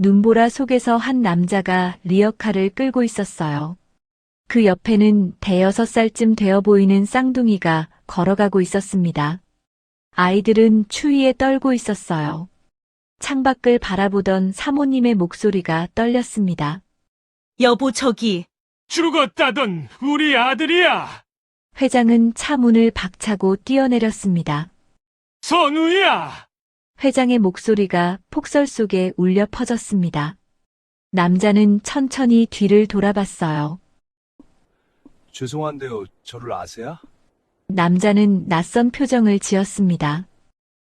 눈보라 속에서 한 남자가 리어카를 끌고 있었어요. 그 옆에는 대여섯 살쯤 되어 보이는 쌍둥이가 걸어가고 있었습니다. 아이들은 추위에 떨고 있었어요. 창밖을 바라보던 사모님의 목소리가 떨렸습니다. 여보, 저기. 죽었다던 우리 아들이야. 회장은 차 문을 박차고 뛰어내렸습니다. 선우야. 회장의 목소리가 폭설 속에 울려 퍼졌습니다. 남자는 천천히 뒤를 돌아봤어요. 죄송한데요, 저를 아세요? 남자는 낯선 표정을 지었습니다.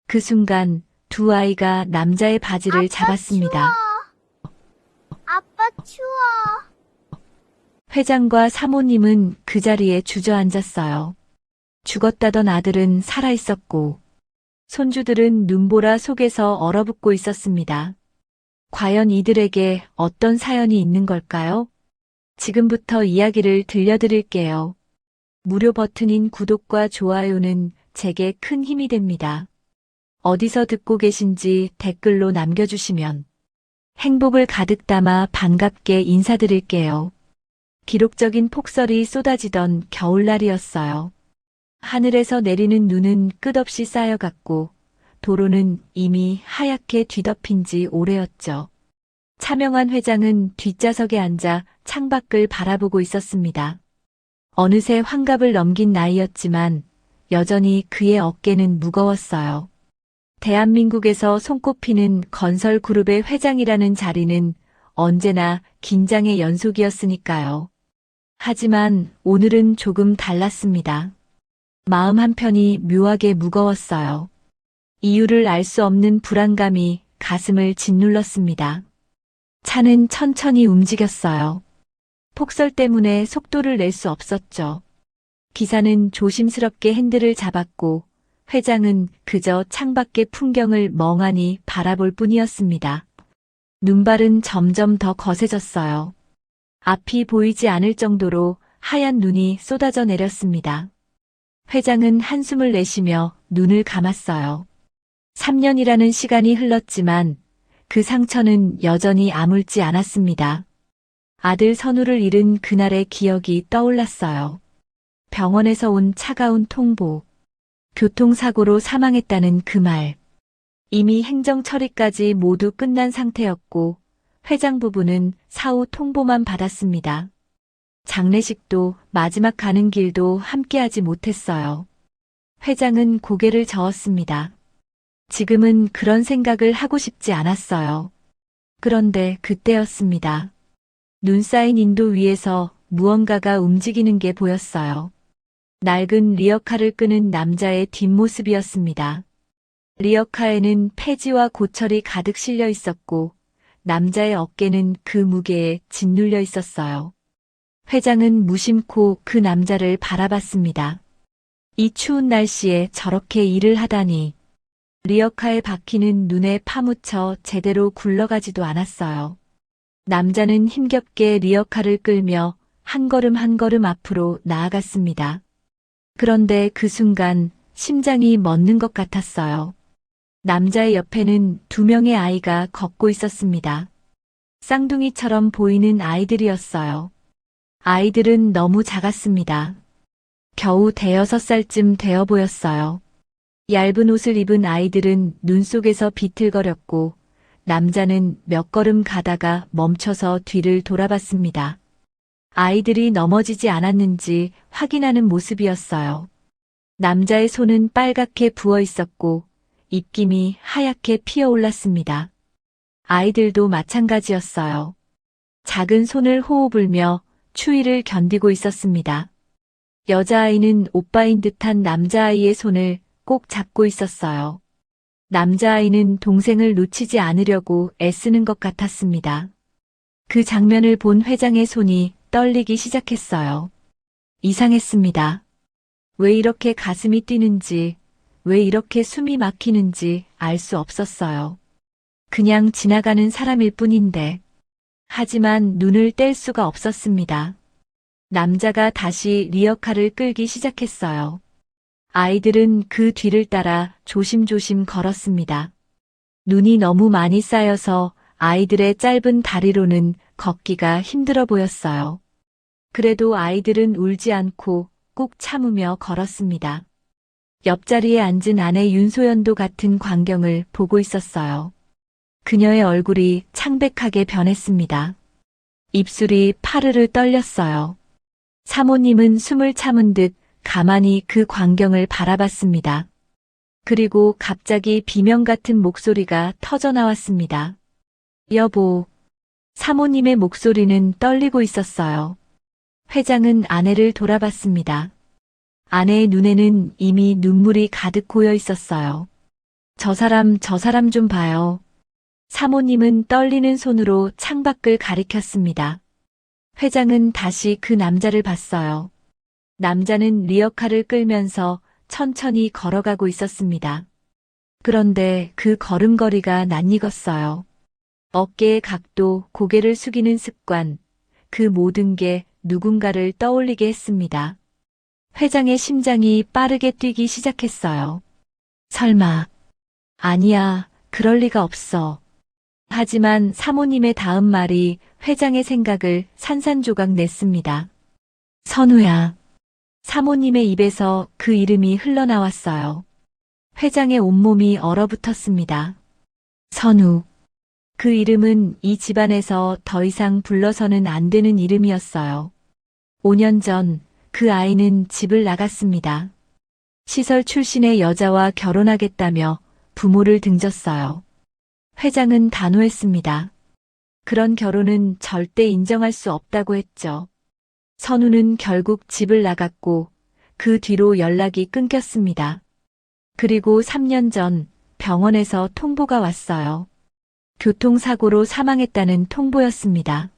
그 순간 두 아이가 남자의 바지를 잡았습니다. 아빠 추워. 회장과 사모님은 그 자리에 주저앉았어요. 죽었다던 아들은 살아있었고 손주들은 눈보라 속에서 얼어붙고 있었습니다. 과연 이들에게 어떤 사연이 있는 걸까요? 지금부터 이야기를 들려드릴게요. 무료 버튼인 구독과 좋아요는 제게 큰 힘이 됩니다. 어디서 듣고 계신지 댓글로 남겨주시면 행복을 가득 담아 반갑게 인사드릴게요. 기록적인 폭설이 쏟아지던 겨울날이었어요. 하늘에서 내리는 눈은 끝없이 쌓여갔고 도로는 이미 하얗게 뒤덮인 지 오래였죠. 차명한 회장은 뒷좌석에 앉아 창밖을 바라보고 있었습니다. 어느새 환갑을 넘긴 나이였지만 여전히 그의 어깨는 무거웠어요. 대한민국에서 손꼽히는 건설 그룹의 회장이라는 자리는 언제나 긴장의 연속이었으니까요. 하지만 오늘은 조금 달랐습니다. 마음 한편이 묘하게 무거웠어요. 이유를 알 수 없는 불안감이 가슴을 짓눌렀습니다. 차는 천천히 움직였어요. 폭설 때문에 속도를 낼 수 없었죠. 기사는 조심스럽게 핸들을 잡았고 회장은 그저 창밖의 풍경을 멍하니 바라볼 뿐이었습니다. 눈발은 점점 더 거세졌어요. 앞이 보이지 않을 정도로 하얀 눈이 쏟아져 내렸습니다. 회장은 한숨을 내쉬며 눈을 감았어요. 3년이라는 시간이 흘렀지만 그 상처는 여전히 아물지 않았습니다. 아들 선우를 잃은 그날의 기억이 떠올랐어요. 병원에서 온 차가운 통보, 교통사고로 사망했다는 그 말. 이미 행정 처리까지 모두 끝난 상태였고 회장 부부는 사후 통보만 받았습니다. 장례식도 마지막 가는 길도 함께하지 못했어요. 회장은 고개를 저었습니다. 지금은 그런 생각을 하고 싶지 않았어요. 그런데 그때였습니다. 눈 쌓인 인도 위에서 무언가가 움직이는 게 보였어요. 낡은 리어카를 끄는 남자의 뒷모습이었습니다. 리어카에는 폐지와 고철이 가득 실려 있었고 남자의 어깨는 그 무게에 짓눌려 있었어요. 회장은 무심코 그 남자를 바라봤습니다. 이 추운 날씨에 저렇게 일을 하다니. 리어카의 바퀴는 눈에 파묻혀 제대로 굴러가지도 않았어요. 남자는 힘겹게 리어카를 끌며 한 걸음 한 걸음 앞으로 나아갔습니다. 그런데 그 순간 심장이 멎는 것 같았어요. 남자의 옆에는 두 명의 아이가 걷고 있었습니다. 쌍둥이처럼 보이는 아이들이었어요. 아이들은 너무 작았습니다. 겨우 대여섯 살쯤 되어 보였어요. 얇은 옷을 입은 아이들은 눈 속에서 비틀거렸고 남자는 몇 걸음 가다가 멈춰서 뒤를 돌아봤습니다. 아이들이 넘어지지 않았는지 확인하는 모습이었어요. 남자의 손은 빨갛게 부어 있었고 입김이 하얗게 피어올랐습니다. 아이들도 마찬가지였어요. 작은 손을 호호 불며 추위를 견디고 있었습니다. 여자아이는 오빠인 듯한 남자아이의 손을 꼭 잡고 있었어요. 남자아이는 동생을 놓치지 않으려고 애쓰는 것 같았습니다. 그 장면을 본 회장의 손이 떨리기 시작했어요. 이상했습니다. 왜 이렇게 가슴이 뛰는지, 왜 이렇게 숨이 막히는지 알 수 없었어요. 그냥 지나가는 사람일 뿐인데. 하지만 눈을 뗄 수가 없었습니다. 남자가 다시 리어카를 끌기 시작했어요. 아이들은 그 뒤를 따라 조심조심 걸었습니다. 눈이 너무 많이 쌓여서 아이들의 짧은 다리로는 걷기가 힘들어 보였어요. 그래도 아이들은 울지 않고 꾹 참으며 걸었습니다. 옆자리에 앉은 아내 윤소연도 같은 광경을 보고 있었어요. 그녀의 얼굴이 창백하게 변했습니다. 입술이 파르르 떨렸어요. 사모님은 숨을 참은 듯 가만히 그 광경을 바라봤습니다. 그리고 갑자기 비명 같은 목소리가 터져 나왔습니다. 여보. 사모님의 목소리는 떨리고 있었어요. 회장은 아내를 돌아봤습니다. 아내의 눈에는 이미 눈물이 가득 고여 있었어요. 저 사람 좀 봐요. 사모님은 떨리는 손으로 창밖을 가리켰습니다. 회장은 다시 그 남자를 봤어요. 남자는 리어카를 끌면서 천천히 걸어가고 있었습니다. 그런데 그 걸음걸이가 낯익었어요. 어깨의 각도, 고개를 숙이는 습관, 그 모든 게 누군가를 떠올리게 했습니다. 회장의 심장이 빠르게 뛰기 시작했어요. 설마. 아니야, 그럴 리가 없어. 하지만 사모님의 다음 말이 회장의 생각을 산산조각 냈습니다. 선우야. 사모님의 입에서 그 이름이 흘러나왔어요. 회장의 온몸이 얼어붙었습니다. 선우. 그 이름은 이 집안에서 더 이상 불러서는 안 되는 이름이었어요. 5년 전 그 아이는 집을 나갔습니다. 시설 출신의 여자와 결혼하겠다며 부모를 등졌어요. 회장은 단호했습니다. 그런 결혼은 절대 인정할 수 없다고 했죠. 선우는 결국 집을 나갔고 그 뒤로 연락이 끊겼습니다. 그리고 3년 전 병원에서 통보가 왔어요. 교통사고로 사망했다는 통보였습니다.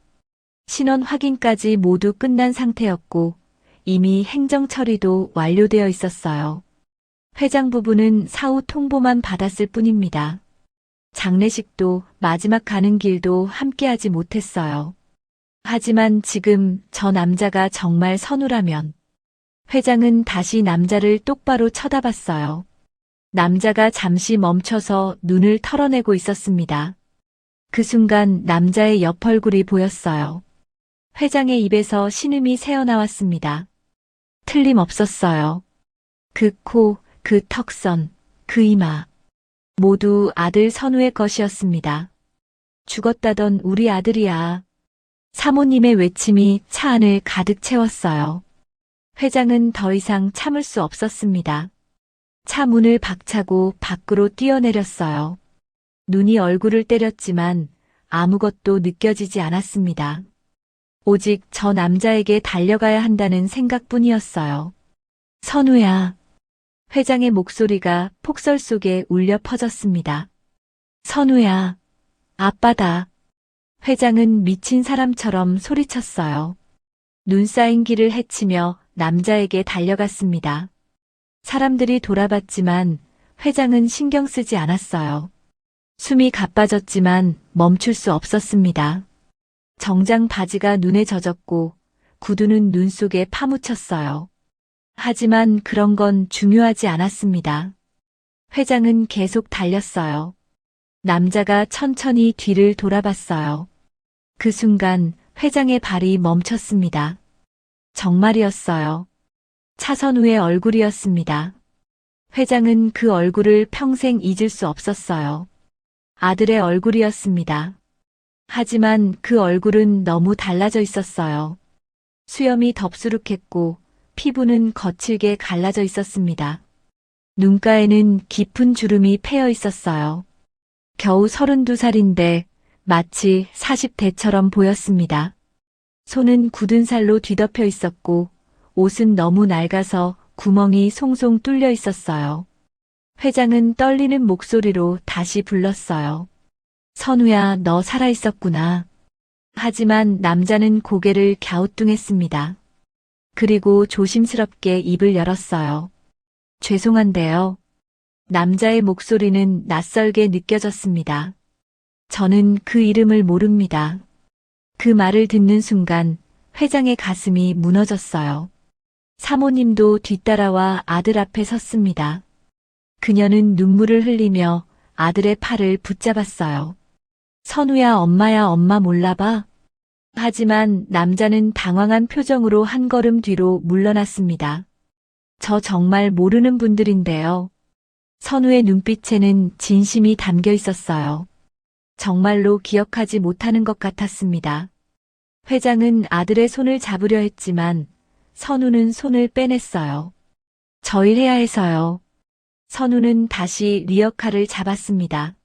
신원 확인까지 모두 끝난 상태였고 이미 행정 처리도 완료되어 있었어요. 회장 부부는 사후 통보만 받았을 뿐입니다. 장례식도 마지막 가는 길도 함께하지 못했어요. 하지만 지금 저 남자가 정말 선우라면 회장은 다시 남자를 똑바로 쳐다봤어요. 남자가 잠시 멈춰서 눈을 털어내고 있었습니다. 그 순간 남자의 옆얼굴이 보였어요. 회장의 입에서 신음이 새어나왔습니다. 틀림없었어요. 그 코, 그 턱선, 그 이마. 모두 아들 선우의 것이었습니다. 죽었다던 우리 아들이야. 사모님의 외침이 차 안을 가득 채웠어요. 회장은 더 이상 참을 수 없었습니다. 차 문을 박차고 밖으로 뛰어내렸어요. 눈이 얼굴을 때렸지만 아무것도 느껴지지 않았습니다. 오직 저 남자에게 달려가야 한다는 생각뿐이었어요. 선우야. 회장의 목소리가 폭설 속에 울려 퍼졌습니다. 선우야. 아빠다. 회장은 미친 사람처럼 소리쳤어요. 눈 쌓인 길을 헤치며 남자에게 달려갔습니다. 사람들이 돌아봤지만 회장은 신경 쓰지 않았어요. 숨이 가빠졌지만 멈출 수 없었습니다. 정장 바지가 눈에 젖었고 구두는 눈 속에 파묻혔어요. 하지만 그런 건 중요하지 않았습니다. 회장은 계속 달렸어요. 남자가 천천히 뒤를 돌아봤어요. 그 순간 회장의 발이 멈췄습니다. 정말이었어요. 차선 후의 얼굴이었습니다. 회장은 그 얼굴을 평생 잊을 수 없었어요. 아들의 얼굴이었습니다. 하지만 그 얼굴은 너무 달라져 있었어요. 수염이 덥수룩했고 피부는 거칠게 갈라져 있었습니다. 눈가에는 깊은 주름이 패여 있었어요. 겨우 32살인데 마치 40대처럼 보였습니다. 손은 굳은 살로 뒤덮여 있었고 옷은 너무 낡아서 구멍이 송송 뚫려 있었어요. 회장은 떨리는 목소리로 다시 불렀어요. 선우야, 너 살아있었구나. 하지만 남자는 고개를 갸우뚱했습니다. 그리고 조심스럽게 입을 열었어요. 죄송한데요. 남자의 목소리는 낯설게 느껴졌습니다. 저는 그 이름을 모릅니다. 그 말을 듣는 순간 회장의 가슴이 무너졌어요. 사모님도 뒤따라와 아들 앞에 섰습니다. 그녀는 눈물을 흘리며 아들의 팔을 붙잡았어요. 선우야, 엄마 몰라봐. 하지만 남자는 당황한 표정으로 한 걸음 뒤로 물러났습니다. 저 정말 모르는 분들인데요. 선우의 눈빛에는 진심이 담겨 있었어요. 정말로 기억하지 못하는 것 같았습니다. 회장은 아들의 손을 잡으려 했지만 선우는 손을 빼냈어요. 저 일 해야 해서요. 선우는 다시 리어카를 잡았습니다.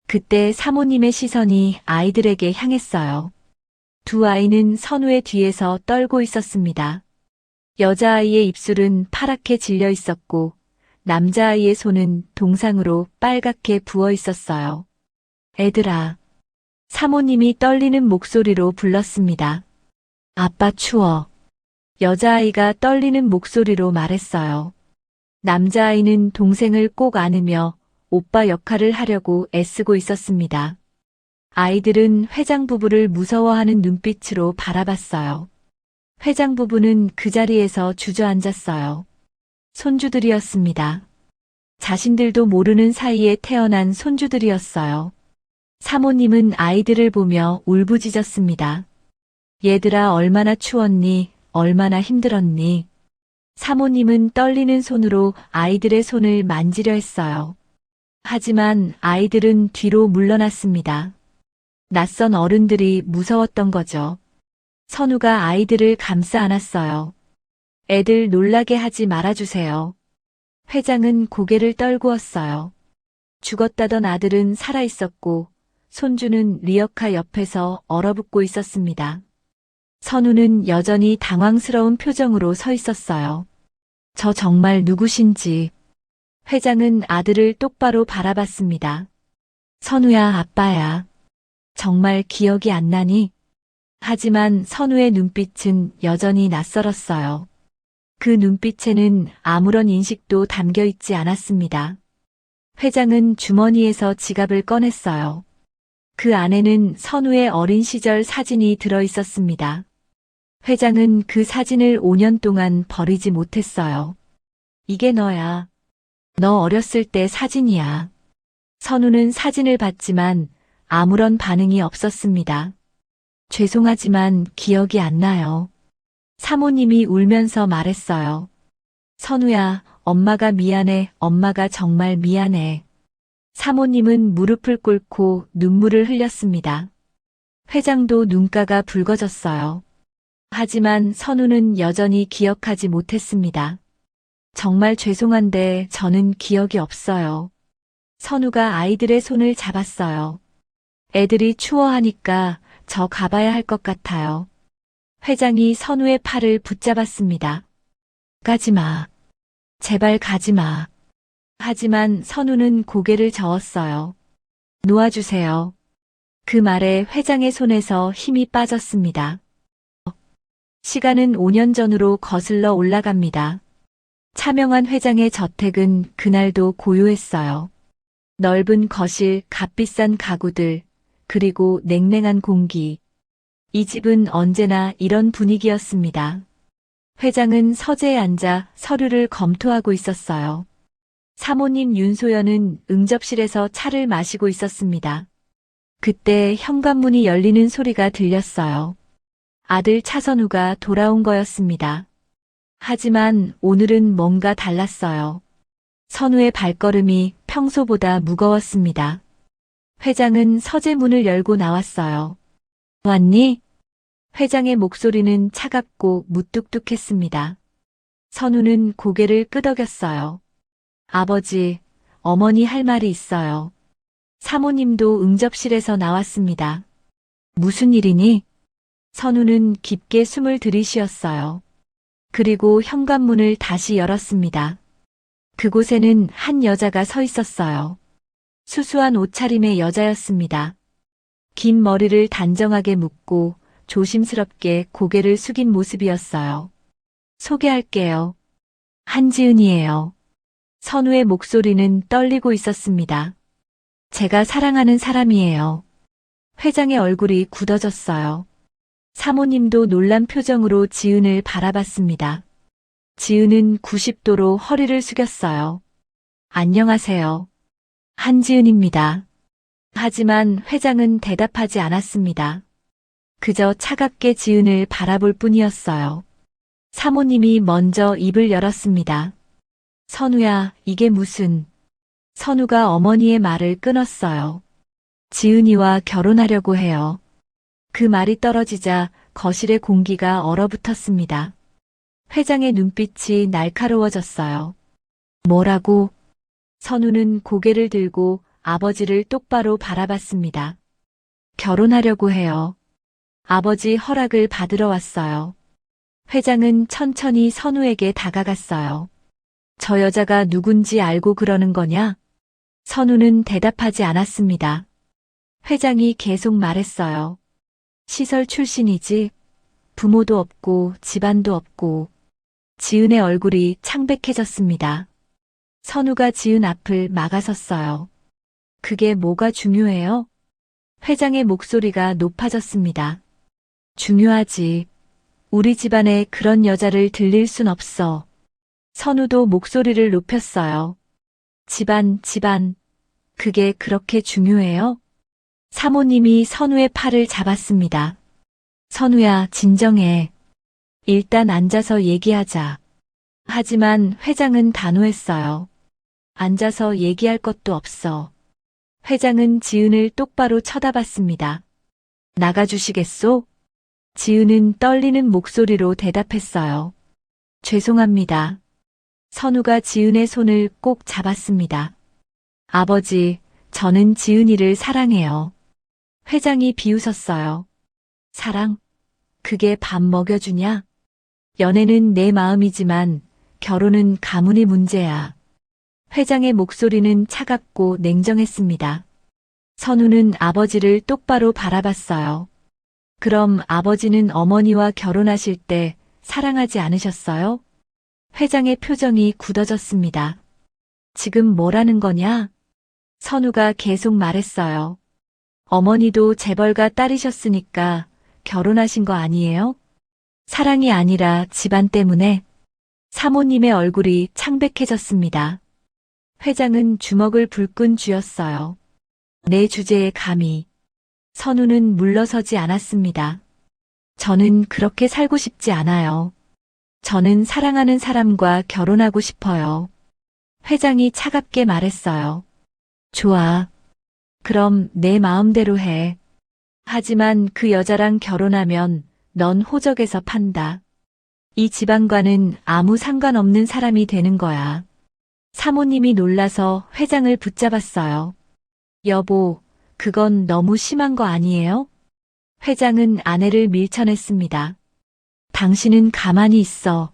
그때 사모님의 시선이 아이들에게 향했어요. 두 아이는 선우의 뒤에서 떨고 있었습니다. 여자아이의 입술은 파랗게 질려 있었고 남자아이의 손은 동상으로 빨갛게 부어 있었어요. 애들아. 사모님이 떨리는 목소리로 불렀습니다. 아빠 추워. 여자아이가 떨리는 목소리로 말했어요. 남자아이는 동생을 꼭 안으며 오빠 역할을 하려고 애쓰고 있었습니다. 아이들은 회장 부부를 무서워하는 눈빛으로 바라봤어요. 회장 부부는 그 자리에서 주저앉았어요. 손주들이었습니다. 자신들도 모르는 사이에 태어난 손주들이었어요. 사모님은 아이들을 보며 울부짖었습니다. 얘들아, 얼마나 추웠니? 얼마나 힘들었니? 사모님은 떨리는 손으로 아이들의 손을 만지려 했어요. 하지만 아이들은 뒤로 물러났습니다. 낯선 어른들이 무서웠던 거죠. 선우가 아이들을 감싸 안았어요. 애들 놀라게 하지 말아주세요. 회장은 고개를 떨구었어요. 죽었다던 아들은 살아있었고 손주는 리어카 옆에서 얼어붙고 있었습니다. 선우는 여전히 당황스러운 표정으로 서 있었어요. 저 정말 누구신지. 회장은 아들을 똑바로 바라봤습니다. 선우야, 아빠야. 정말 기억이 안 나니? 하지만 선우의 눈빛은 여전히 낯설었어요. 그 눈빛에는 아무런 인식도 담겨 있지 않았습니다. 회장은 주머니에서 지갑을 꺼냈어요. 그 안에는 선우의 어린 시절 사진이 들어 있었습니다. 회장은 그 사진을 5년 동안 버리지 못했어요. 이게 너야. 너 어렸을 때 사진이야. 선우는 사진을 봤지만 아무런 반응이 없었습니다. 죄송하지만 기억이 안 나요. 사모님이 울면서 말했어요. 선우야, 엄마가 미안해. 엄마가 정말 미안해. 사모님은 무릎을 꿇고 눈물을 흘렸습니다. 회장도 눈가가 붉어졌어요. 하지만 선우는 여전히 기억하지 못했습니다. 정말 죄송한데 저는 기억이 없어요. 선우가 아이들의 손을 잡았어요. 애들이 추워하니까 저 가봐야 할 것 같아요. 회장이 선우의 팔을 붙잡았습니다. 가지 마. 제발 가지 마. 하지만 선우는 고개를 저었어요. 놓아주세요. 그 말에 회장의 손에서 힘이 빠졌습니다. 시간은 5년 전으로 거슬러 올라갑니다. 차명한 회장의 저택은 그날도 고요했어요. 넓은 거실, 값비싼 가구들, 그리고 냉랭한 공기. 이 집은 언제나 이런 분위기였습니다. 회장은 서재에 앉아 서류를 검토하고 있었어요. 사모님 윤소연은 응접실에서 차를 마시고 있었습니다. 그때 현관문이 열리는 소리가 들렸어요. 아들 차선우가 돌아온 거였습니다. 하지만 오늘은 뭔가 달랐어요. 선우의 발걸음이 평소보다 무거웠습니다. 회장은 서재 문을 열고 나왔어요. 왔니? 회장의 목소리는 차갑고 무뚝뚝했습니다. 선우는 고개를 끄덕였어요. 아버지, 어머니 할 말이 있어요. 사모님도 응접실에서 나왔습니다. 무슨 일이니? 선우는 깊게 숨을 들이쉬었어요. 그리고 현관문을 다시 열었습니다. 그곳에는 한 여자가 서 있었어요. 수수한 옷차림의 여자였습니다. 긴 머리를 단정하게 묶고 조심스럽게 고개를 숙인 모습이었어요. 소개할게요. 한지은이에요. 선우의 목소리는 떨리고 있었습니다. 제가 사랑하는 사람이에요. 회장의 얼굴이 굳어졌어요. 사모님도 놀란 표정으로 지은을 바라봤습니다. 지은은 90도로 허리를 숙였어요. 안녕하세요. 한지은입니다. 하지만 회장은 대답하지 않았습니다. 그저 차갑게 지은을 바라볼 뿐이었어요. 사모님이 먼저 입을 열었습니다. 선우야, 이게 무슨... 선우가 어머니의 말을 끊었어요. 지은이와 결혼하려고 해요. 그 말이 떨어지자 거실의 공기가 얼어붙었습니다. 회장의 눈빛이 날카로워졌어요. 뭐라고? 선우는 고개를 들고 아버지를 똑바로 바라봤습니다. 결혼하려고 해요. 아버지 허락을 받으러 왔어요. 회장은 천천히 선우에게 다가갔어요. 저 여자가 누군지 알고 그러는 거냐? 선우는 대답하지 않았습니다. 회장이 계속 말했어요. 시설 출신이지. 부모도 없고 집안도 없고. 지은의 얼굴이 창백해졌습니다. 선우가 지은 앞을 막아섰어요. 그게 뭐가 중요해요? 회장의 목소리가 높아졌습니다. 중요하지. 우리 집안에 그런 여자를 들릴 순 없어. 선우도 목소리를 높였어요. 집안. 그게 그렇게 중요해요? 사모님이 선우의 팔을 잡았습니다. 선우야, 진정해. 일단 앉아서 얘기하자. 하지만 회장은 단호했어요. 앉아서 얘기할 것도 없어. 회장은 지은을 똑바로 쳐다봤습니다. 나가주시겠소? 지은은 떨리는 목소리로 대답했어요. 죄송합니다. 선우가 지은의 손을 꼭 잡았습니다. 아버지, 저는 지은이를 사랑해요. 회장이 비웃었어요. 사랑? 그게 밥 먹여주냐? 연애는 내 마음이지만 결혼은 가문의 문제야. 회장의 목소리는 차갑고 냉정했습니다. 선우는 아버지를 똑바로 바라봤어요. 그럼 아버지는 어머니와 결혼하실 때 사랑하지 않으셨어요? 회장의 표정이 굳어졌습니다. 지금 뭐라는 거냐? 선우가 계속 말했어요. 어머니도 재벌가 딸이셨으니까 결혼하신 거 아니에요? 사랑이 아니라 집안 때문에. 사모님의 얼굴이 창백해졌습니다. 회장은 주먹을 불끈 쥐었어요. 내 주제에 감히. 선우는 물러서지 않았습니다. 저는 그렇게 살고 싶지 않아요. 저는 사랑하는 사람과 결혼하고 싶어요. 회장이 차갑게 말했어요. 좋아. 그럼 내 마음대로 해. 하지만 그 여자랑 결혼하면 넌 호적에서 판다. 이 집안과는 아무 상관없는 사람이 되는 거야. 사모님이 놀라서 회장을 붙잡았어요. 여보, 그건 너무 심한 거 아니에요? 회장은 아내를 밀쳐냈습니다. 당신은 가만히 있어.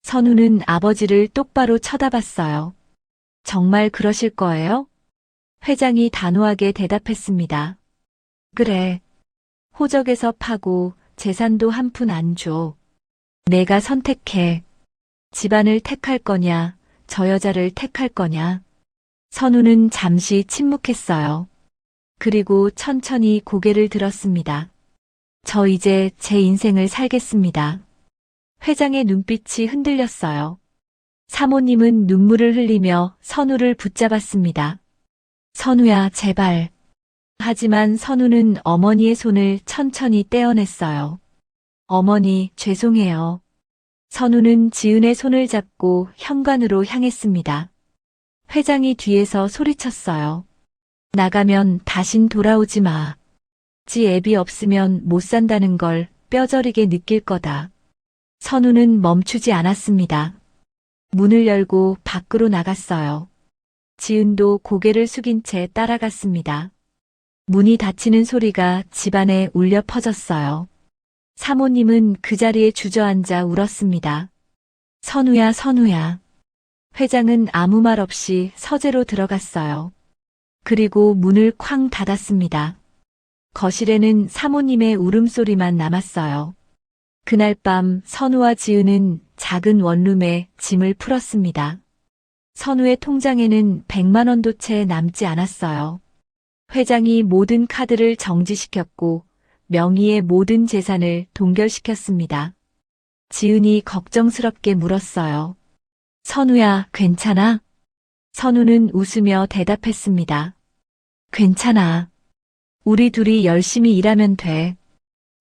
선우는 아버지를 똑바로 쳐다봤어요. 정말 그러실 거예요? 회장이 단호하게 대답했습니다. 그래. 호적에서 파고 재산도 한 푼 안 줘. 내가 선택해. 집안을 택할 거냐, 저 여자를 택할 거냐. 선우는 잠시 침묵했어요. 그리고 천천히 고개를 들었습니다. 저 이제 제 인생을 살겠습니다. 회장의 눈빛이 흔들렸어요. 사모님은 눈물을 흘리며 선우를 붙잡았습니다. 선우야, 제발. 하지만 선우는 어머니의 손을 천천히 떼어냈어요. 어머니, 죄송해요. 선우는 지은의 손을 잡고 현관으로 향했습니다. 회장이 뒤에서 소리쳤어요. 나가면 다신 돌아오지 마. 지 애비 없으면 못 산다는 걸 뼈저리게 느낄 거다. 선우는 멈추지 않았습니다. 문을 열고 밖으로 나갔어요. 지은도 고개를 숙인 채 따라갔습니다. 문이 닫히는 소리가 집안에 울려 퍼졌어요. 사모님은 그 자리에 주저앉아 울었습니다. 선우야, 선우야. 회장은 아무 말 없이 서재로 들어갔어요. 그리고 문을 쾅 닫았습니다. 거실에는 사모님의 울음소리만 남았어요. 그날 밤 선우와 지은은 작은 원룸에 짐을 풀었습니다. 선우의 통장에는 100만 원도 채 남지 않았어요. 회장이 모든 카드를 정지시켰고 명의의 모든 재산을 동결시켰습니다. 지은이 걱정스럽게 물었어요. 선우야, 괜찮아? 선우는 웃으며 대답했습니다. 괜찮아. 우리 둘이 열심히 일하면 돼.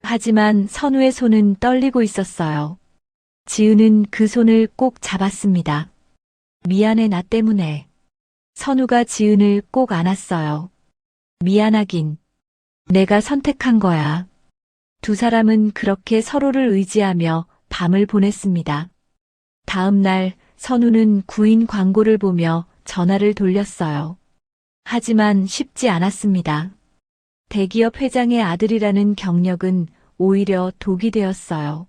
하지만 선우의 손은 떨리고 있었어요. 지은은 그 손을 꼭 잡았습니다. 미안해, 나 때문에. 선우가 지은을 꼭 안았어요. 미안하긴. 내가 선택한 거야. 두 사람은 그렇게 서로를 의지하며 밤을 보냈습니다. 다음 날 선우는 구인 광고를 보며 전화를 돌렸어요. 하지만 쉽지 않았습니다. 대기업 회장의 아들이라는 경력은 오히려 독이 되었어요.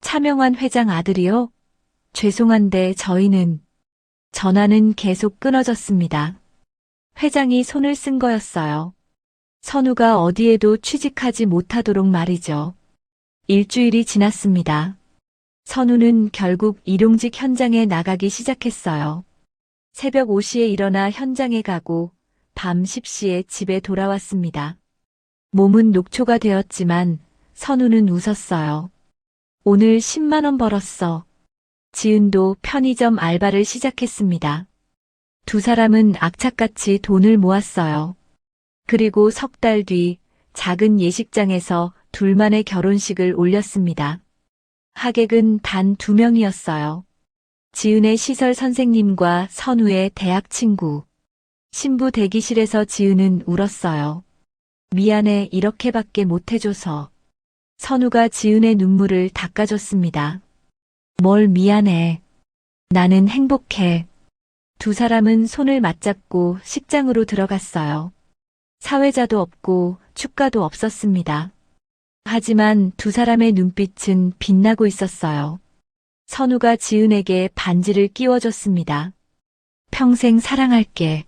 차명환 회장 아들이요? 죄송한데 저희는. 전화는 계속 끊어졌습니다. 회장이 손을 쓴 거였어요. 선우가 어디에도 취직하지 못하도록 말이죠. 일주일이 지났습니다. 선우는 결국 일용직 현장에 나가기 시작했어요. 새벽 5시에 일어나 현장에 가고 밤 10시에 집에 돌아왔습니다. 몸은 녹초가 되었지만 선우는 웃었어요. 오늘 10만 원 벌었어. 지은도 편의점 알바를 시작했습니다. 두 사람은 악착같이 돈을 모았어요. 그리고 석 달 뒤 작은 예식장에서 둘만의 결혼식을 올렸습니다. 하객은 단 2명이었어요. 지은의 시설 선생님과 선우의 대학 친구. 신부 대기실에서 지은은 울었어요. 미안해, 이렇게밖에 못해줘서. 선우가 지은의 눈물을 닦아줬습니다. 뭘 미안해. 나는 행복해. 두 사람은 손을 맞잡고 식장으로 들어갔어요. 사회자도 없고 축가도 없었습니다. 하지만 두 사람의 눈빛은 빛나고 있었어요. 선우가 지은에게 반지를 끼워줬습니다. 평생 사랑할게.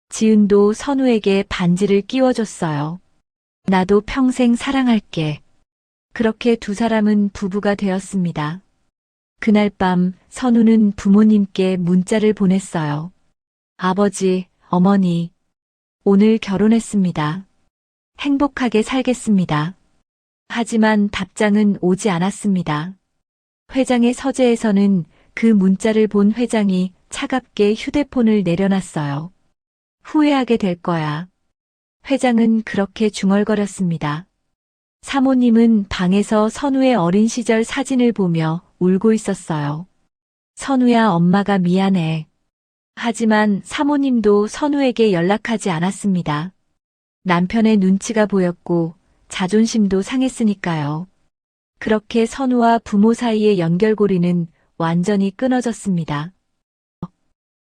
지은도 선우에게 반지를 끼워줬어요. 나도 평생 사랑할게. 그렇게 두 사람은 부부가 되었습니다. 그날 밤 선우는 부모님께 문자를 보냈어요. 아버지, 어머니, 오늘 결혼했습니다. 행복하게 살겠습니다. 하지만 답장은 오지 않았습니다. 회장의 서재에서는 그 문자를 본 회장이 차갑게 휴대폰을 내려놨어요. 후회하게 될 거야. 회장은 그렇게 중얼거렸습니다. 사모님은 방에서 선우의 어린 시절 사진을 보며 울고 있었어요. 선우야, 엄마가 미안해. 하지만 사모님도 선우에게 연락하지 않았습니다. 남편의 눈치가 보였고 자존심도 상했으니까요. 그렇게 선우와 부모 사이의 연결고리는 완전히 끊어졌습니다.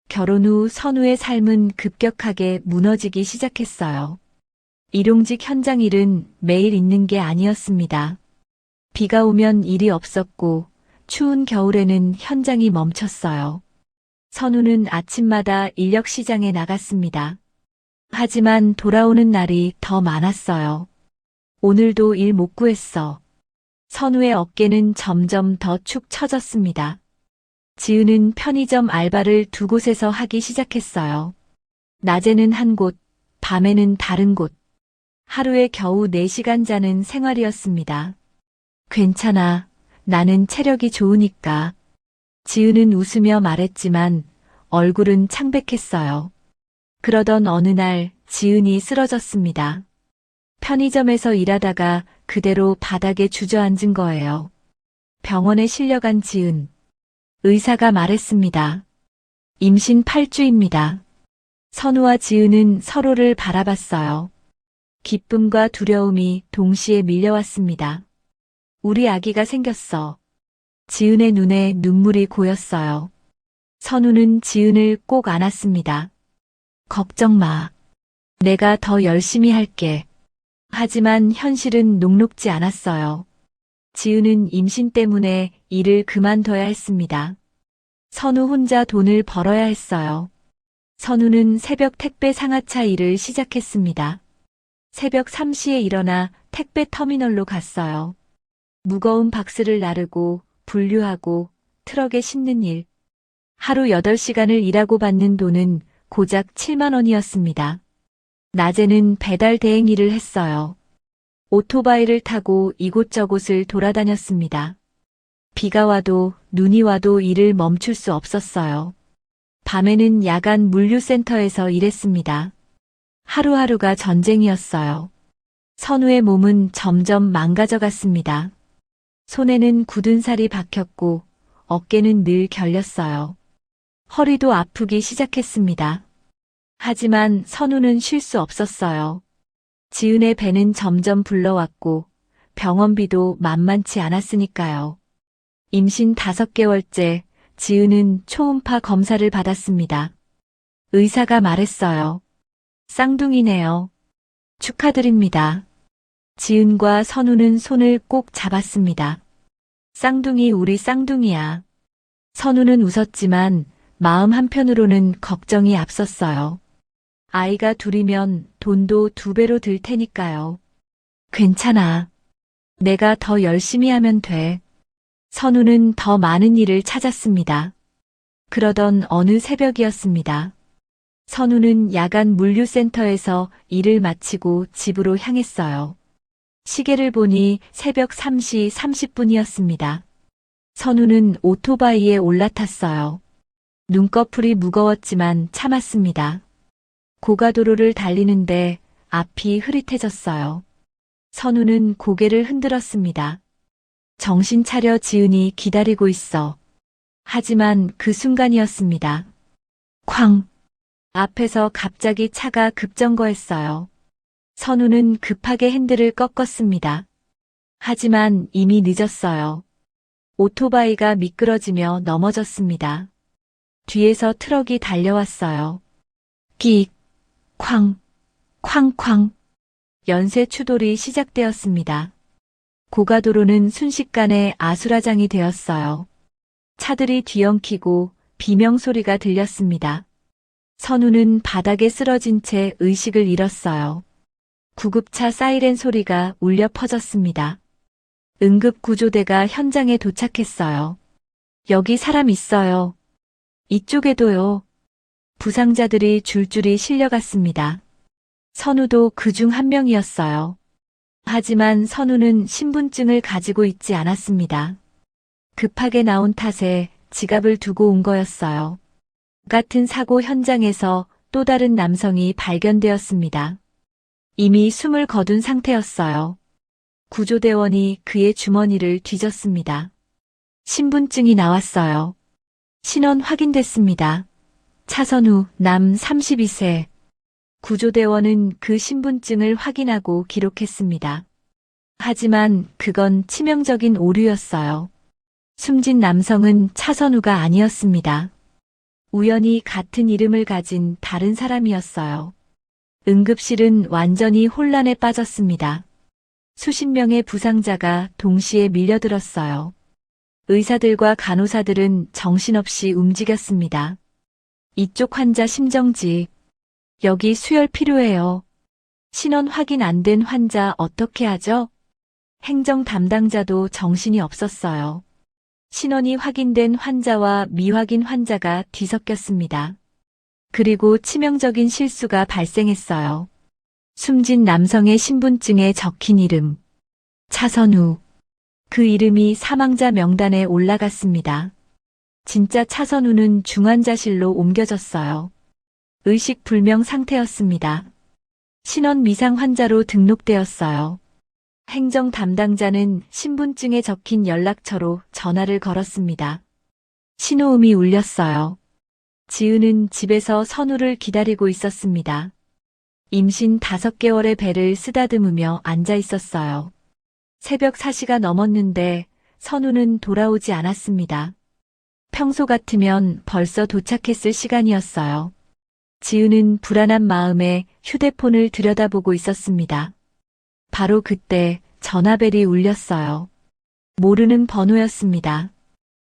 결혼 후 선우의 삶은 급격하게 무너지기 시작했어요. 일용직 현장 일은 매일 있는 게 아니었습니다. 비가 오면 일이 없었고 추운 겨울에는 현장이 멈췄어요. 선우는 아침마다 인력 시장에 나갔습니다. 하지만 돌아오는 날이 더 많았어요. 오늘도 일 못 구했어. 선우의 어깨는 점점 더 축 처졌습니다. 지은은 편의점 알바를 두 곳에서 하기 시작했어요. 낮에는 한 곳, 밤에는 다른 곳. 하루에 겨우 4시간 자는 생활이었습니다. 괜찮아. 나는 체력이 좋으니까. 지은은 웃으며 말했지만 얼굴은 창백했어요. 그러던 어느 날 지은이 쓰러졌습니다. 편의점에서 일하다가 그대로 바닥에 주저앉은 거예요. 병원에 실려간 지은. 의사가 말했습니다. 임신 8주입니다. 선우와 지은은 서로를 바라봤어요. 기쁨과 두려움이 동시에 밀려왔습니다. 우리 아기가 생겼어. 지은의 눈에 눈물이 고였어요. 선우는 지은을 꼭 안았습니다. 걱정 마. 내가 더 열심히 할게. 하지만 현실은 녹록지 않았어요. 지은은 임신 때문에 일을 그만둬야 했습니다. 선우 혼자 돈을 벌어야 했어요. 선우는 새벽 택배 상하차 일을 시작했습니다. 새벽 3시에 일어나 택배 터미널로 갔어요. 무거운 박스를 나르고 분류하고 트럭에 싣는 일. 하루 8시간을 일하고 받는 돈은 고작 7만 원이었습니다. 낮에는 배달 대행 일을 했어요. 오토바이를 타고 이곳저곳을 돌아다녔습니다. 비가 와도 눈이 와도 일을 멈출 수 없었어요. 밤에는 야간 물류센터에서 일했습니다. 하루하루가 전쟁이었어요. 선우의 몸은 점점 망가져 갔습니다. 손에는 굳은 살이 박혔고 어깨는 늘 결렸어요. 허리도 아프기 시작했습니다. 하지만 선우는 쉴 수 없었어요. 지은의 배는 점점 불러왔고 병원비도 만만치 않았으니까요. 임신 5개월째 지은은 초음파 검사를 받았습니다. 의사가 말했어요. 쌍둥이네요. 축하드립니다. 지은과 선우는 손을 꼭 잡았습니다. 쌍둥이 우리 쌍둥이야. 선우는 웃었지만 마음 한편으로는 걱정이 앞섰어요. 아이가 둘이면 돈도 2배로 들 테니까요. 괜찮아. 내가 더 열심히 하면 돼. 선우는 더 많은 일을 찾았습니다. 그러던 어느 새벽이었습니다. 선우는 야간 물류센터에서 일을 마치고 집으로 향했어요. 시계를 보니 새벽 3시 30분이었습니다. 선우는 오토바이에 올라탔어요. 눈꺼풀이 무거웠지만 참았습니다. 고가도로를 달리는데 앞이 흐릿해졌어요. 선우는 고개를 흔들었습니다. 정신 차려 지은이 기다리고 있어. 하지만 그 순간이었습니다. 쾅! 앞에서 갑자기 차가 급정거했어요. 선우는 급하게 핸들을 꺾었습니다. 하지만 이미 늦었어요. 오토바이가 미끄러지며 넘어졌습니다. 뒤에서 트럭이 달려왔어요. 끽! 쾅! 쾅쾅! 연쇄 추돌이 시작되었습니다. 고가도로는 순식간에 아수라장이 되었어요. 차들이 뒤엉키고 비명소리가 들렸습니다. 선우는 바닥에 쓰러진 채 의식을 잃었어요. 구급차 사이렌 소리가 울려 퍼졌습니다. 응급구조대가 현장에 도착했어요. 여기 사람 있어요. 이쪽에도요. 부상자들이 줄줄이 실려갔습니다. 선우도 그중 한 명이었어요. 하지만 선우는 신분증을 가지고 있지 않았습니다. 급하게 나온 탓에 지갑을 두고 온 거였어요. 같은 사고 현장에서 또 다른 남성이 발견되었습니다. 이미 숨을 거둔 상태였어요. 구조대원이 그의 주머니를 뒤졌습니다. 신분증이 나왔어요. 신원 확인됐습니다. 차선우, 남 32세. 구조대원은 그 신분증을 확인하고 기록했습니다. 하지만 그건 치명적인 오류였어요. 숨진 남성은 차선우가 아니었습니다. 우연히 같은 이름을 가진 다른 사람이었어요. 응급실은 완전히 혼란에 빠졌습니다. 수십 명의 부상자가 동시에 밀려들었어요. 의사들과 간호사들은 정신없이 움직였습니다. 이쪽 환자 심정지. 여기 수혈 필요해요. 신원 확인 안 된 환자 어떻게 하죠? 행정 담당자도 정신이 없었어요. 신원이 확인된 환자와 미확인 환자가 뒤섞였습니다. 그리고 치명적인 실수가 발생했어요. 숨진 남성의 신분증에 적힌 이름. 차선우. 그 이름이 사망자 명단에 올라갔습니다. 진짜 차선우는 중환자실로 옮겨졌어요. 의식 불명 상태였습니다. 신원 미상 환자로 등록되었어요. 행정 담당자는 신분증에 적힌 연락처로 전화를 걸었습니다. 신호음이 울렸어요. 지은은 집에서 선우를 기다리고 있었습니다. 임신 5개월의 배를 쓰다듬으며 앉아 있었어요. 새벽 4시가 넘었는데 선우는 돌아오지 않았습니다. 평소 같으면 벌써 도착했을 시간이었어요. 지은은 불안한 마음에 휴대폰을 들여다보고 있었습니다. 바로 그때 전화벨이 울렸어요. 모르는 번호였습니다.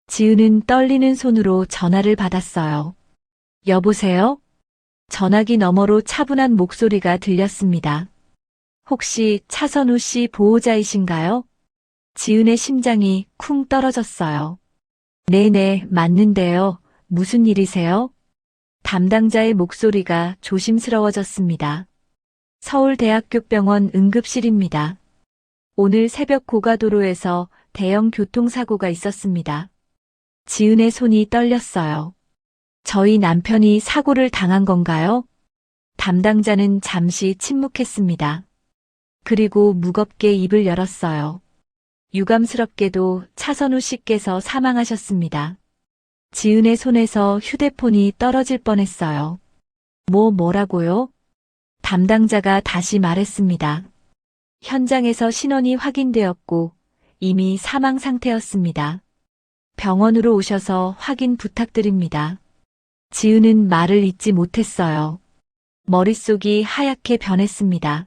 지은은 떨리는 손으로 전화를 받았어요. 여보세요? 전화기 너머로 차분한 목소리가 들렸습니다. 혹시 차선우 씨 보호자이신가요? 지은의 심장이 쿵 떨어졌어요. 네네, 맞는데요. 무슨 일이세요? 담당자의 목소리가 조심스러워졌습니다. 서울대학교병원 응급실입니다. 오늘 새벽 고가도로에서 대형 교통사고가 있었습니다. 지은의 손이 떨렸어요. 저희 남편이 사고를 당한 건가요? 담당자는 잠시 침묵했습니다. 그리고 무겁게 입을 열었어요. 유감스럽게도 차선우 씨께서 사망하셨습니다. 지은의 손에서 휴대폰이 떨어질 뻔했어요. 뭐라고요? 담당자가 다시 말했습니다. 현장에서 신원이 확인되었고 이미 사망 상태였습니다. 병원으로 오셔서 확인 부탁드립니다. 지은은 말을 잇지 못했어요. 머릿속이 하얗게 변했습니다.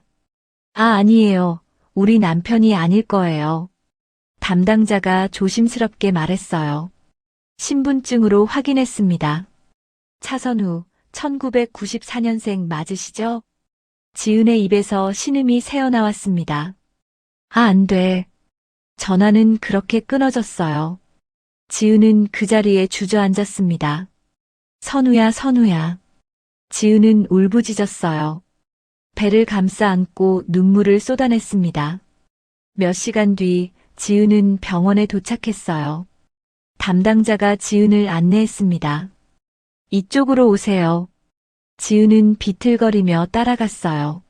아니에요. 우리 남편이 아닐 거예요. 담당자가 조심스럽게 말했어요. 신분증으로 확인했습니다. 차선우, 1994년생 맞으시죠? 지은의 입에서 신음이 새어나왔습니다. 안 돼. 전화는 그렇게 끊어졌어요. 지은은 그 자리에 주저앉았습니다. 선우야, 선우야. 지은은 울부짖었어요. 배를 감싸 안고 눈물을 쏟아냈습니다. 몇 시간 뒤 지은은 병원에 도착했어요. 담당자가 지은을 안내했습니다. 이쪽으로 오세요. 지은은 비틀거리며 따라갔어요.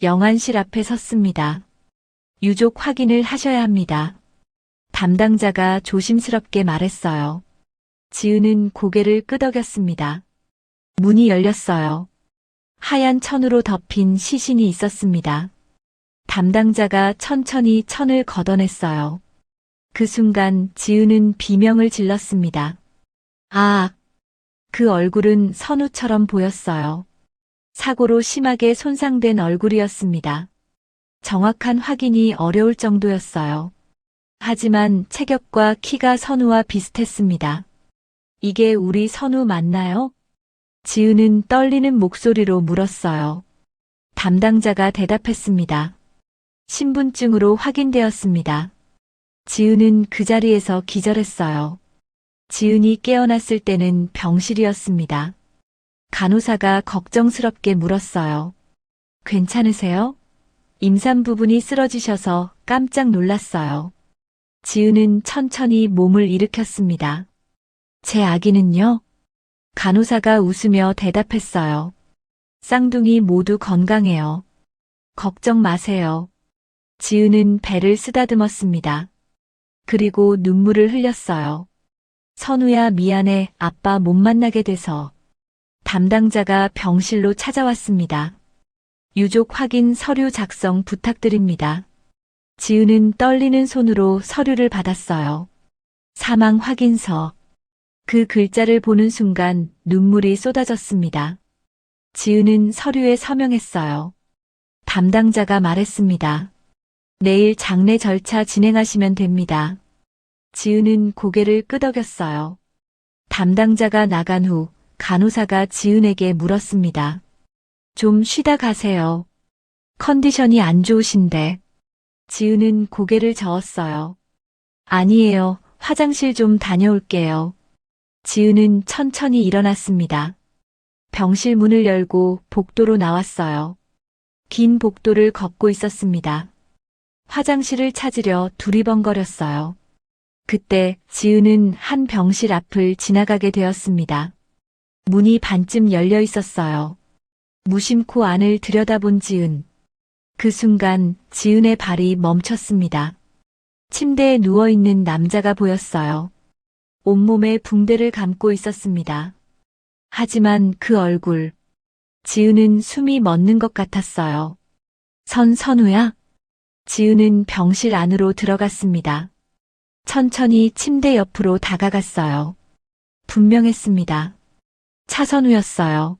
영안실 앞에 섰습니다. 유족 확인을 하셔야 합니다. 담당자가 조심스럽게 말했어요. 지은은 고개를 끄덕였습니다. 문이 열렸어요. 하얀 천으로 덮인 시신이 있었습니다. 담당자가 천천히 천을 걷어냈어요. 그 순간 지은은 비명을 질렀습니다. 그 얼굴은 선우처럼 보였어요. 사고로 심하게 손상된 얼굴이었습니다. 정확한 확인이 어려울 정도였어요. 하지만 체격과 키가 선우와 비슷했습니다. 이게 우리 선우 맞나요? 지은은 떨리는 목소리로 물었어요. 담당자가 대답했습니다. 신분증으로 확인되었습니다. 지은은 그 자리에서 기절했어요. 지은이 깨어났을 때는 병실이었습니다. 간호사가 걱정스럽게 물었어요. 괜찮으세요? 임산부분이 쓰러지셔서 깜짝 놀랐어요. 지은은 천천히 몸을 일으켰습니다. 제 아기는요? 간호사가 웃으며 대답했어요. 쌍둥이 모두 건강해요. 걱정 마세요. 지은은 배를 쓰다듬었습니다. 그리고 눈물을 흘렸어요. 선우야, 미안해. 아빠 못 만나게 돼서. 담당자가 병실로 찾아왔습니다. 유족 확인 서류 작성 부탁드립니다. 지은은 떨리는 손으로 서류를 받았어요. 사망 확인서. 그 글자를 보는 순간 눈물이 쏟아졌습니다. 지은은 서류에 서명했어요. 담당자가 말했습니다. 내일 장례 절차 진행하시면 됩니다. 지은은 고개를 끄덕였어요. 담당자가 나간 후 간호사가 지은에게 물었습니다. 좀 쉬다 가세요. 컨디션이 안 좋으신데. 지은은 고개를 저었어요. 아니에요. 화장실 좀 다녀올게요. 지은은 천천히 일어났습니다. 병실 문을 열고 복도로 나왔어요. 긴 복도를 걷고 있었습니다. 화장실을 찾으려 두리번거렸어요. 그때 지은은 한 병실 앞을 지나가게 되었습니다. 문이 반쯤 열려 있었어요. 무심코 안을 들여다본 지은. 그 순간 지은의 발이 멈췄습니다. 침대에 누워있는 남자가 보였어요. 온몸에 붕대를 감고 있었습니다. 하지만 그 얼굴. 지은은 숨이 멎는 것 같았어요. 선우야? 지은은 병실 안으로 들어갔습니다. 천천히 침대 옆으로 다가갔어요. 분명했습니다. 차선우였어요.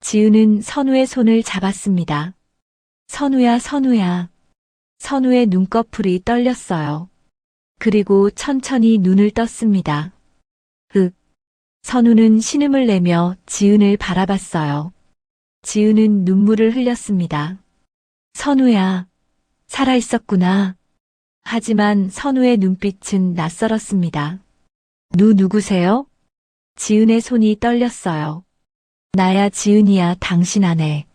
지은은 선우의 손을 잡았습니다. 선우야, 선우야. 선우의 눈꺼풀이 떨렸어요. 그리고 천천히 눈을 떴습니다. 선우는 신음을 내며 지은을 바라봤어요. 지은은 눈물을 흘렸습니다. 선우야, 살아있었구나. 하지만 선우의 눈빛은 낯설었습니다. 누구세요? 지은의 손이 떨렸어요. 나야, 지은이야, 당신 아내.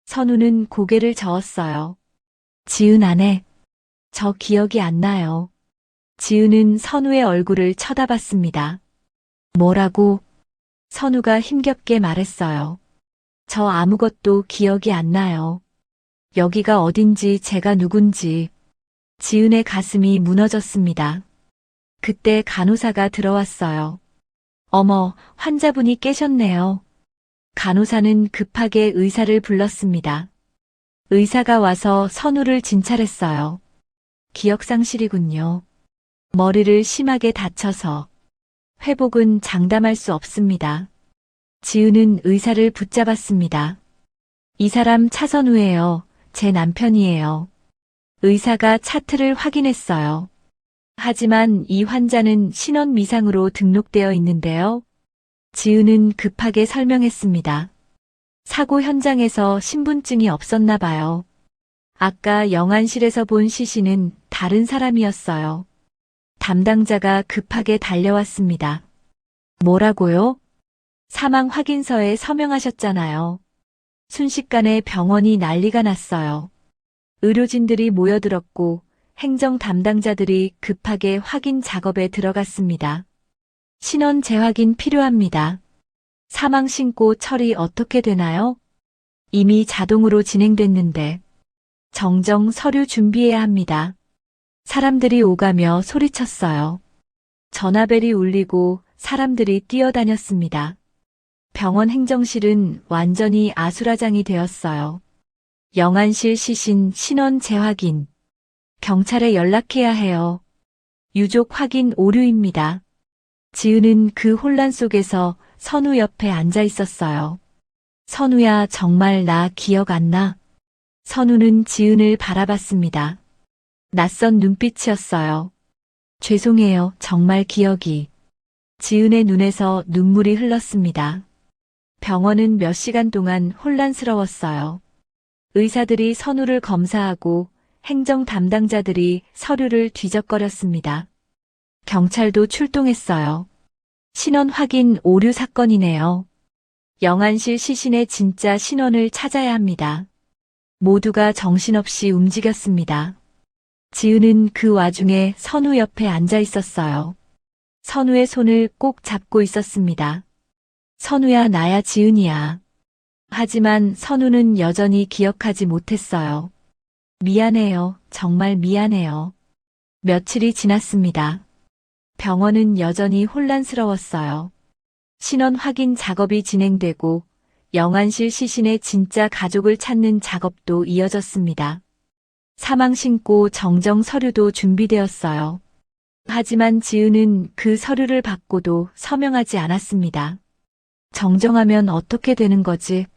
선우는 고개를 저었어요. 지은 아내? 저 기억이 안 나요. 지은은 선우의 얼굴을 쳐다봤습니다. 뭐라고? 선우가 힘겹게 말했어요. 저 아무것도 기억이 안 나요. 여기가 어딘지 제가 누군지. 지은의 가슴이 무너졌습니다. 그때 간호사가 들어왔어요. 어머, 환자분이 깨셨네요. 간호사는 급하게 의사를 불렀습니다. 의사가 와서 선우를 진찰했어요. 기억상실이군요. 머리를 심하게 다쳐서. 회복은 장담할 수 없습니다. 지은은 의사를 붙잡았습니다. 이 사람 차선우예요. 제 남편이에요. 의사가 차트를 확인했어요. 하지만 이 환자는 신원미상으로 등록되어 있는데요. 지은은 급하게 설명했습니다. 사고 현장에서 신분증이 없었나 봐요. 아까 영안실에서 본 시신은 다른 사람이었어요. 담당자가 급하게 달려왔습니다. 뭐라고요? 사망 확인서에 서명하셨잖아요. 순식간에 병원이 난리가 났어요. 의료진들이 모여들었고 행정 담당자들이 급하게 확인 작업에 들어갔습니다. 신원 재확인 필요합니다. 사망 신고 처리 어떻게 되나요? 이미 자동으로 진행됐는데. 정정 서류 준비해야 합니다. 사람들이 오가며 소리쳤어요. 전화벨이 울리고 사람들이 뛰어다녔습니다. 병원 행정실은 완전히 아수라장이 되었어요. 영안실 시신 신원 재확인. 경찰에 연락해야 해요. 유족 확인 오류입니다. 지은은 그 혼란 속에서 선우 옆에 앉아 있었어요. 선우야, 정말 나 기억 안 나? 선우는 지은을 바라봤습니다. 낯선 눈빛이었어요. 죄송해요, 정말 기억이. 지은의 눈에서 눈물이 흘렀습니다. 병원은 몇 시간 동안 혼란스러웠어요. 의사들이 선우를 검사하고 행정 담당자들이 서류를 뒤적거렸습니다. 경찰도 출동했어요. 신원 확인 오류 사건이네요. 영안실 시신의 진짜 신원을 찾아야 합니다. 모두가 정신없이 움직였습니다. 지은은 그 와중에 선우 옆에 앉아 있었어요. 선우의 손을 꼭 잡고 있었습니다. 선우야, 나야, 지은이야. 하지만 선우는 여전히 기억하지 못했어요. 미안해요. 정말 미안해요. 며칠이 지났습니다. 병원은 여전히 혼란스러웠어요. 신원 확인 작업이 진행되고 영안실 시신의 진짜 가족을 찾는 작업도 이어졌습니다. 사망 신고 정정 서류도 준비되었어요. 하지만 지은은 그 서류를 받고도 서명하지 않았습니다. 정정하면 어떻게 되는 거지?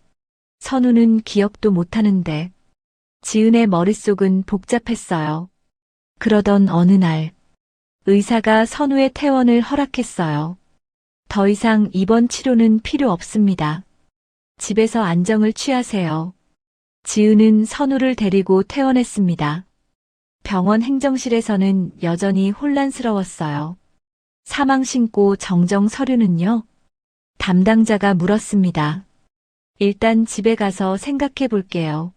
선우는 기억도 못하는데. 지은의 머릿속은 복잡했어요. 그러던 어느 날, 의사가 선우의 퇴원을 허락했어요. 더 이상 입원 치료는 필요 없습니다. 집에서 안정을 취하세요. 지은은 선우를 데리고 퇴원했습니다. 병원 행정실에서는 여전히 혼란스러웠어요. 사망 신고 정정 서류는요? 담당자가 물었습니다. 일단 집에 가서 생각해 볼게요.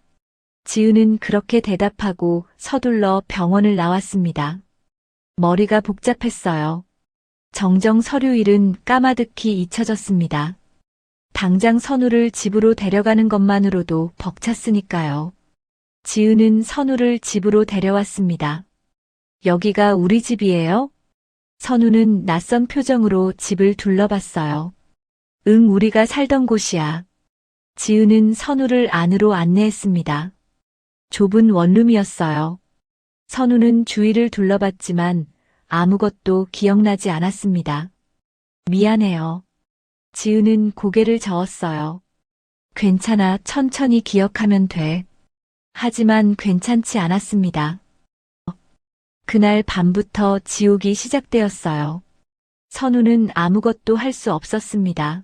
지은은 그렇게 대답하고 서둘러 병원을 나왔습니다. 머리가 복잡했어요. 정정 서류 일은 까마득히 잊혀졌습니다. 당장 선우를 집으로 데려가는 것만으로도 벅찼으니까요. 지은은 선우를 집으로 데려왔습니다. 여기가 우리 집이에요? 선우는 낯선 표정으로 집을 둘러봤어요. 응, 우리가 살던 곳이야. 지은은 선우를 안으로 안내했습니다. 좁은 원룸이었어요. 선우는 주위를 둘러봤지만 아무것도 기억나지 않았습니다. 미안해요. 지은은 고개를 저었어요. 괜찮아, 천천히 기억하면 돼. 하지만 괜찮지 않았습니다. 그날 밤부터 지옥이 시작되었어요. 선우는 아무것도 할 수 없었습니다.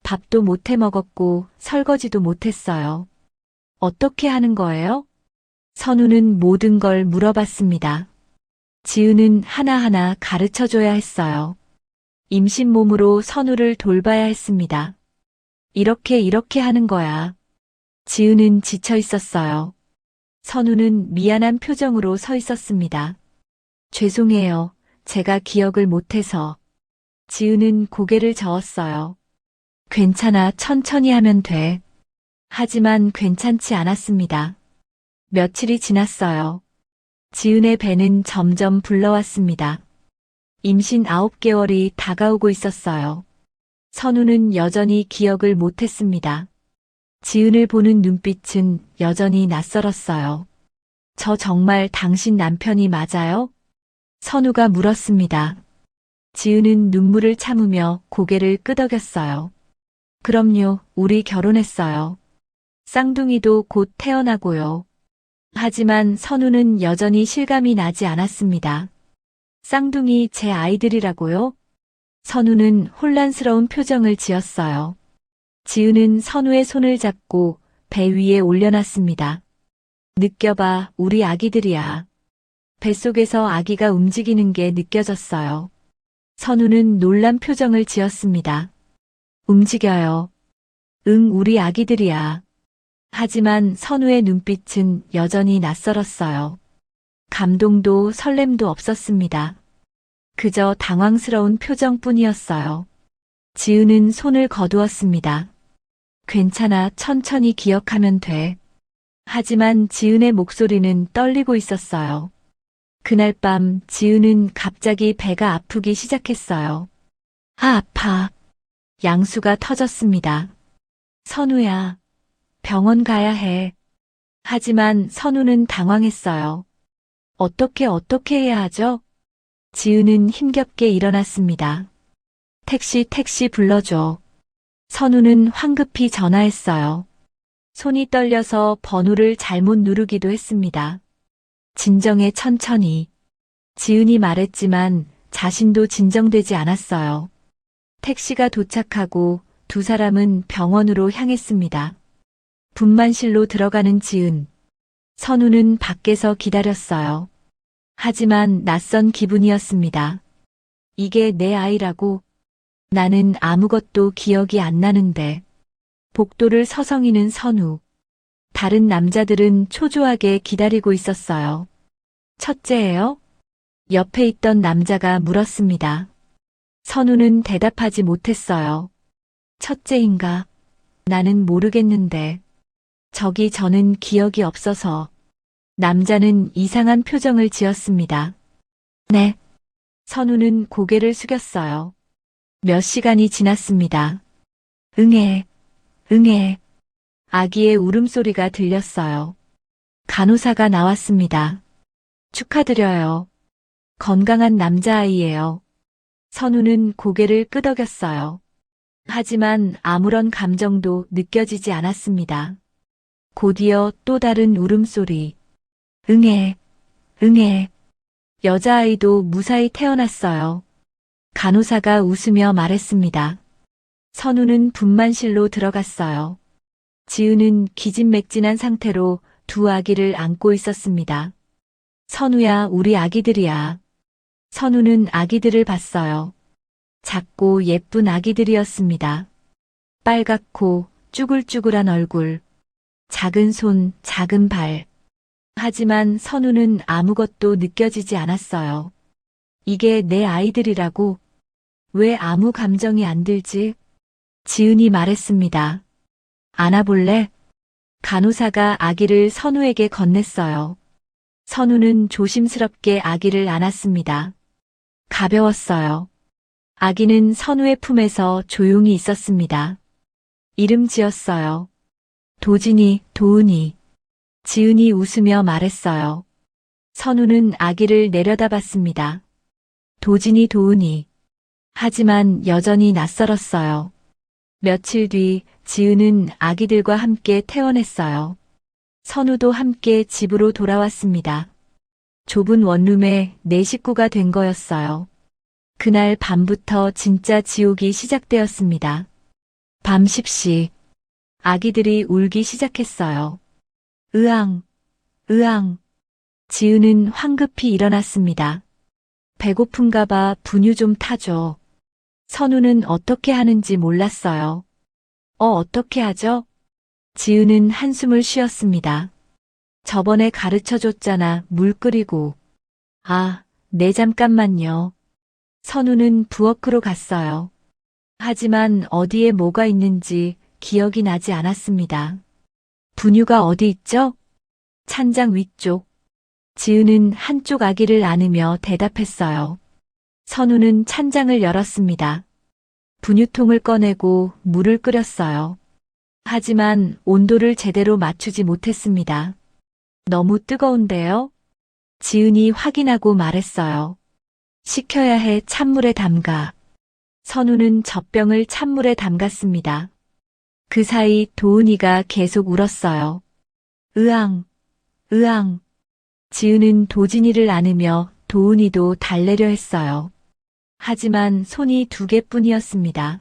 밥도 못 해 먹었고 설거지도 못 했어요. 어떻게 하는 거예요? 선우는 모든 걸 물어봤습니다. 지은은 하나하나 가르쳐줘야 했어요. 임신 몸으로 선우를 돌봐야 했습니다. 이렇게 하는 거야. 지은은 지쳐 있었어요. 선우는 미안한 표정으로 서 있었습니다. 죄송해요. 제가 기억을 못해서. 지은은 고개를 저었어요. 괜찮아, 천천히 하면 돼. 하지만 괜찮지 않았습니다. 며칠이 지났어요. 지은의 배는 점점 불러왔습니다. 임신 9개월이 다가오고 있었어요. 선우는 여전히 기억을 못했습니다. 지은을 보는 눈빛은 여전히 낯설었어요. 저 정말 당신 남편이 맞아요? 선우가 물었습니다. 지은은 눈물을 참으며 고개를 끄덕였어요. 그럼요, 우리 결혼했어요. 쌍둥이도 곧 태어나고요. 하지만 선우는 여전히 실감이 나지 않았습니다. 쌍둥이 제 아이들이라고요? 선우는 혼란스러운 표정을 지었어요. 지은은 선우의 손을 잡고 배 위에 올려놨습니다. 느껴봐, 우리 아기들이야. 뱃속에서 아기가 움직이는 게 느껴졌어요. 선우는 놀란 표정을 지었습니다. 움직여요. 응, 우리 아기들이야. 하지만 선우의 눈빛은 여전히 낯설었어요. 감동도 설렘도 없었습니다. 그저 당황스러운 표정뿐이었어요. 지은은 손을 거두었습니다. 괜찮아, 천천히 기억하면 돼. 하지만 지은의 목소리는 떨리고 있었어요. 그날 밤 지은은 갑자기 배가 아프기 시작했어요. 아파. 양수가 터졌습니다. 선우야, 병원 가야 해. 하지만 선우는 당황했어요. 어떻게 해야 하죠? 지은은 힘겹게 일어났습니다. 택시 불러줘. 선우는 황급히 전화했어요. 손이 떨려서 번호를 잘못 누르기도 했습니다. 진정해, 천천히. 지은이 말했지만 자신도 진정되지 않았어요. 택시가 도착하고 두 사람은 병원으로 향했습니다. 분만실로 들어가는 지은. 선우는 밖에서 기다렸어요. 하지만 낯선 기분이었습니다. 이게 내 아이라고? 나는 아무것도 기억이 안 나는데. 복도를 서성이는 선우. 다른 남자들은 초조하게 기다리고 있었어요. 첫째예요? 옆에 있던 남자가 물었습니다. 선우는 대답하지 못했어요. 첫째인가? 나는 모르겠는데. 저는 기억이 없어서. 남자는 이상한 표정을 지었습니다. 네. 선우는 고개를 숙였어요. 몇 시간이 지났습니다. 응애. 아기의 울음소리가 들렸어요. 간호사가 나왔습니다. 축하드려요. 건강한 남자아이예요. 선우는 고개를 끄덕였어요. 하지만 아무런 감정도 느껴지지 않았습니다. 곧이어 또 다른 울음소리. 응애. 여자아이도 무사히 태어났어요. 간호사가 웃으며 말했습니다. 선우는 분만실로 들어갔어요. 지은은 기진맥진한 상태로 두 아기를 안고 있었습니다. 선우야, 우리 아기들이야. 선우는 아기들을 봤어요. 작고 예쁜 아기들이었습니다. 빨갛고 쭈글쭈글한 얼굴, 작은 손, 작은 발. 하지만 선우는 아무것도 느껴지지 않았어요. 이게 내 아이들이라고? 왜 아무 감정이 안 들지? 지은이 말했습니다. 안아볼래? 간호사가 아기를 선우에게 건넸어요. 선우는 조심스럽게 아기를 안았습니다. 가벼웠어요. 아기는 선우의 품에서 조용히 있었습니다. 이름 지었어요. 도진이, 도은이. 지은이 웃으며 말했어요. 선우는 아기를 내려다봤습니다. 도진이, 도은이. 하지만 여전히 낯설었어요. 며칠 뒤 지은은 아기들과 함께 퇴원했어요. 선우도 함께 집으로 돌아왔습니다. 좁은 원룸에 네 식구가 된 거였어요. 그날 밤부터 진짜 지옥이 시작되었습니다. 밤 10시. 아기들이 울기 시작했어요. 으앙. 지은은 황급히 일어났습니다. 배고픈가 봐, 분유 좀 타줘. 선우는 어떻게 하는지 몰랐어요. 어떻게 하죠? 지은은 한숨을 쉬었습니다. 저번에 가르쳐줬잖아, 물 끓이고. 네, 잠깐만요. 선우는 부엌으로 갔어요. 하지만 어디에 뭐가 있는지 기억이 나지 않았습니다. 분유가 어디 있죠? 찬장 위쪽. 지은은 한쪽 아기를 안으며 대답했어요. 선우는 찬장을 열었습니다. 분유통을 꺼내고 물을 끓였어요. 하지만 온도를 제대로 맞추지 못했습니다. 너무 뜨거운데요? 지은이 확인하고 말했어요. 식혀야 해. 찬물에 담가. 선우는 젖병을 찬물에 담갔습니다. 그 사이 도은이가 계속 울었어요. 으앙, 으앙. 지은은 도진이를 안으며 도은이도 달래려 했어요. 하지만 손이 2개뿐이었습니다.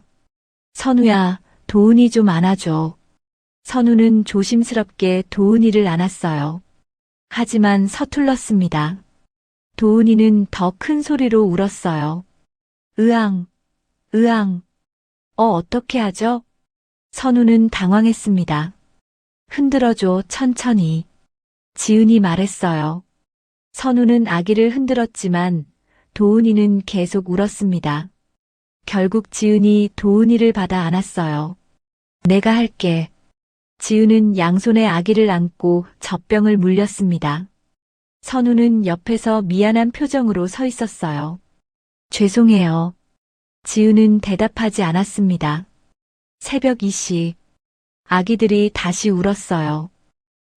선우야, 도은이 좀 안아줘. 선우는 조심스럽게 도은이를 안았어요. 하지만 서툴렀습니다. 도은이는 더 큰 소리로 울었어요. 으앙, 으앙. 어떻게 하죠? 선우는 당황했습니다. 흔들어줘, 천천히. 지은이 말했어요. 선우는 아기를 흔들었지만 도은이는 계속 울었습니다. 결국 지은이 도은이를 받아 안았어요. 내가 할게. 지은은 양손에 아기를 안고 젖병을 물렸습니다. 선우는 옆에서 미안한 표정으로 서 있었어요. 죄송해요. 지은은 대답하지 않았습니다. 새벽 2시. 아기들이 다시 울었어요.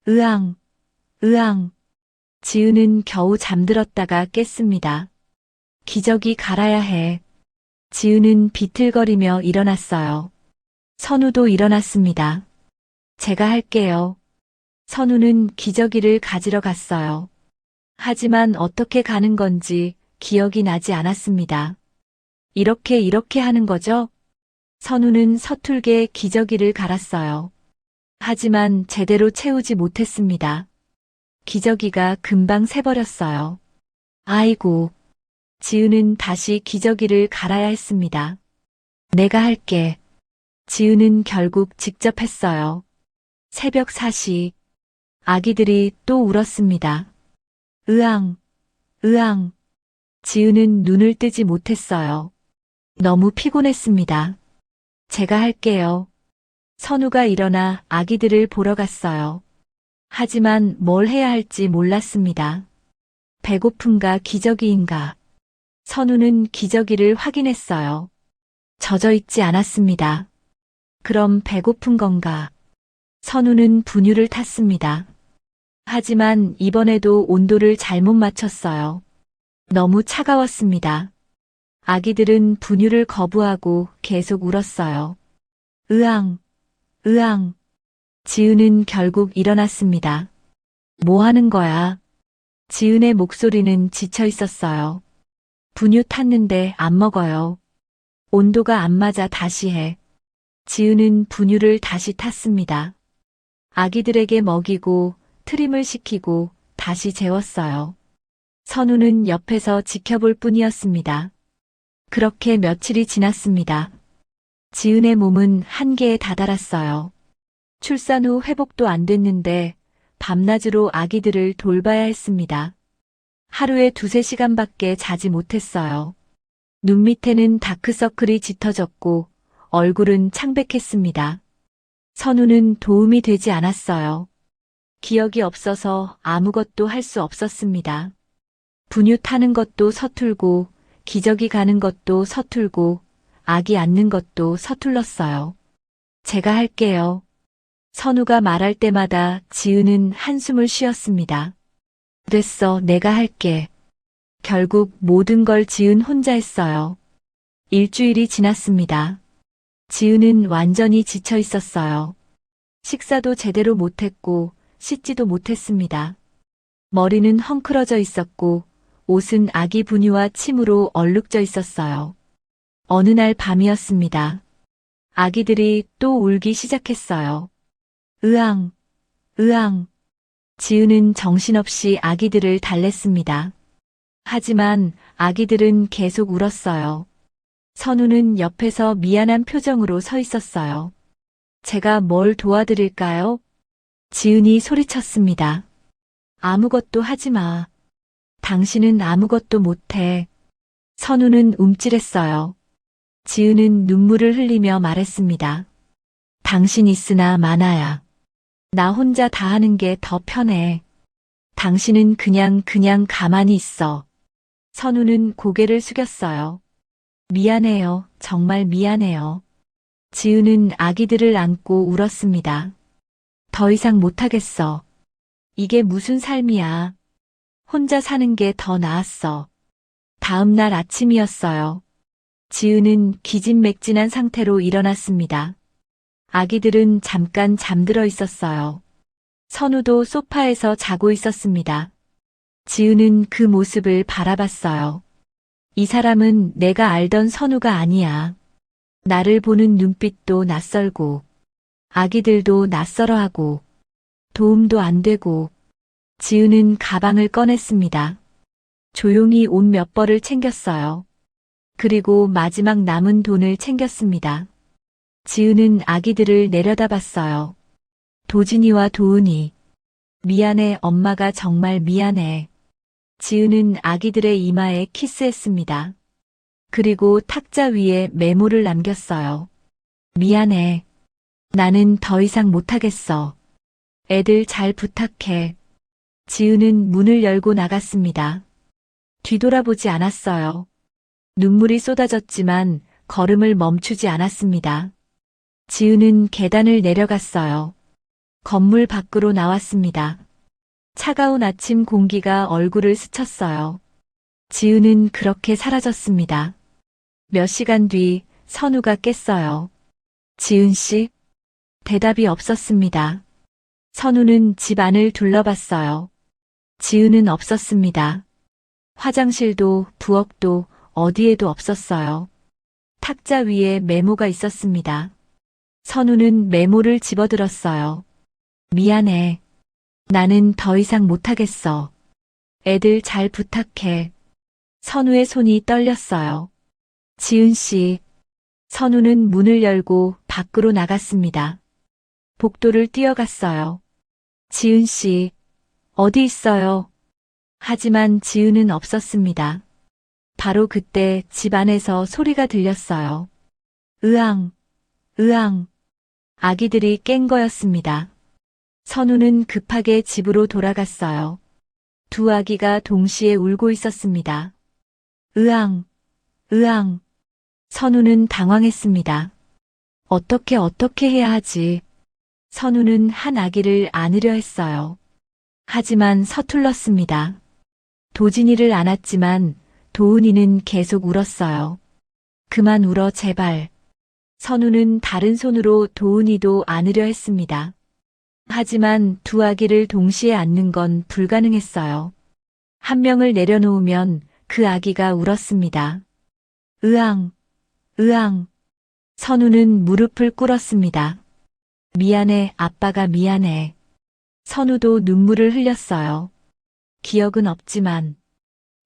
으앙, 으앙. 지은은 겨우 잠들었다가 깼습니다. 기저귀 갈아야 해. 지은은 비틀거리며 일어났어요. 선우도 일어났습니다. 제가 할게요. 선우는 기저귀를 가지러 갔어요. 하지만 어떻게 가는 건지 기억이 나지 않았습니다. 이렇게 하는 거죠? 선우는 서툴게 기저귀를 갈았어요. 하지만 제대로 채우지 못했습니다. 기저귀가 금방 새버렸어요. 아이고. 지은은 다시 기저귀를 갈아야 했습니다. 내가 할게. 지은은 결국 직접 했어요. 새벽 4시. 아기들이 또 울었습니다. 으앙, 으앙. 지은은 눈을 뜨지 못했어요. 너무 피곤했습니다. 제가 할게요. 선우가 일어나 아기들을 보러 갔어요. 하지만 뭘 해야 할지 몰랐습니다. 배고픈가 기저귀인가. 선우는 기저귀를 확인했어요. 젖어 있지 않았습니다. 그럼 배고픈 건가? 선우는 분유를 탔습니다. 하지만 이번에도 온도를 잘못 맞췄어요. 너무 차가웠습니다. 아기들은 분유를 거부하고 계속 울었어요. 으앙, 으앙. 지은은 결국 일어났습니다. 뭐 하는 거야? 지은의 목소리는 지쳐 있었어요. 분유 탔는데 안 먹어요. 온도가 안 맞아 다시 해. 지은은 분유를 다시 탔습니다. 아기들에게 먹이고 트림을 시키고 다시 재웠어요. 선우는 옆에서 지켜볼 뿐이었습니다. 그렇게 며칠이 지났습니다. 지은의 몸은 한계에 다다랐어요. 출산 후 회복도 안 됐는데 밤낮으로 아기들을 돌봐야 했습니다. 하루에 2~3시간밖에 자지 못했어요. 눈 밑에는 다크서클이 짙어졌고 얼굴은 창백했습니다. 선우는 도움이 되지 않았어요. 기억이 없어서 아무것도 할 수 없었습니다. 분유 타는 것도 서툴고 기저귀 가는 것도 서툴고 아기 안는 것도 서툴렀어요. 제가 할게요. 선우가 말할 때마다 지은은 한숨을 쉬었습니다. 됐어, 내가 할게. 결국 모든 걸 지은 혼자 했어요. 일주일이 지났습니다. 지은은 완전히 지쳐 있었어요. 식사도 제대로 못했고 씻지도 못했습니다. 머리는 헝클어져 있었고 옷은 아기 분유와 침으로 얼룩져 있었어요. 어느 날 밤이었습니다. 아기들이 또 울기 시작했어요. 으앙, 으앙. 지은은 정신없이 아기들을 달랬습니다. 하지만 아기들은 계속 울었어요. 선우는 옆에서 미안한 표정으로 서 있었어요. 제가 뭘 도와드릴까요? 지은이 소리쳤습니다. 아무것도 하지 마. 당신은 아무것도 못해. 선우는 움찔했어요. 지은은 눈물을 흘리며 말했습니다. 당신 있으나 마나야. 나 혼자 다 하는 게 더 편해. 당신은 그냥 가만히 있어. 선우는 고개를 숙였어요. 미안해요. 정말 미안해요. 지은은 아기들을 안고 울었습니다. 더 이상 못하겠어. 이게 무슨 삶이야. 혼자 사는 게 더 나았어. 다음 날 아침이었어요. 지은은 기진맥진한 상태로 일어났습니다. 아기들은 잠깐 잠들어 있었어요. 선우도 소파에서 자고 있었습니다. 지은은 그 모습을 바라봤어요. 이 사람은 내가 알던 선우가 아니야. 나를 보는 눈빛도 낯설고, 아기들도 낯설어하고, 도움도 안 되고, 지은은 가방을 꺼냈습니다. 조용히 옷 몇 벌을 챙겼어요. 그리고 마지막 남은 돈을 챙겼습니다. 지은은 아기들을 내려다봤어요. 도진이와 도은이. 미안해, 엄마가 정말 미안해. 지은은 아기들의 이마에 키스했습니다. 그리고 탁자 위에 메모를 남겼어요. 미안해. 나는 더 이상 못하겠어. 애들 잘 부탁해. 지은은 문을 열고 나갔습니다. 뒤돌아보지 않았어요. 눈물이 쏟아졌지만 걸음을 멈추지 않았습니다. 지은은 계단을 내려갔어요. 건물 밖으로 나왔습니다. 차가운 아침 공기가 얼굴을 스쳤어요. 지은은 그렇게 사라졌습니다. 몇 시간 뒤 선우가 깼어요. 지은 씨? 대답이 없었습니다. 선우는 집 안을 둘러봤어요. 지은은 없었습니다. 화장실도 부엌도 어디에도 없었어요. 탁자 위에 메모가 있었습니다. 선우는 메모를 집어들었어요. 미안해. 나는 더 이상 못하겠어. 애들 잘 부탁해. 선우의 손이 떨렸어요. 지은 씨. 선우는 문을 열고 밖으로 나갔습니다. 복도를 뛰어갔어요. 지은 씨. 어디 있어요? 하지만 지은은 없었습니다. 바로 그때 집 안에서 소리가 들렸어요. 으앙, 으앙. 아기들이 깬 거였습니다. 선우는 급하게 집으로 돌아갔어요. 두 아기가 동시에 울고 있었습니다. 으앙, 으앙. 선우는 당황했습니다. 어떻게 해야 하지? 선우는 한 아기를 안으려 했어요. 하지만 서툴렀습니다. 도진이를 안았지만 도은이는 계속 울었어요. 그만 울어 제발. 선우는 다른 손으로 도은이도 안으려 했습니다. 하지만 두 아기를 동시에 안는 건 불가능했어요. 한 명을 내려놓으면 그 아기가 울었습니다. 으앙, 으앙. 선우는 무릎을 꿇었습니다. 미안해, 아빠가 미안해. 선우도 눈물을 흘렸어요. 기억은 없지만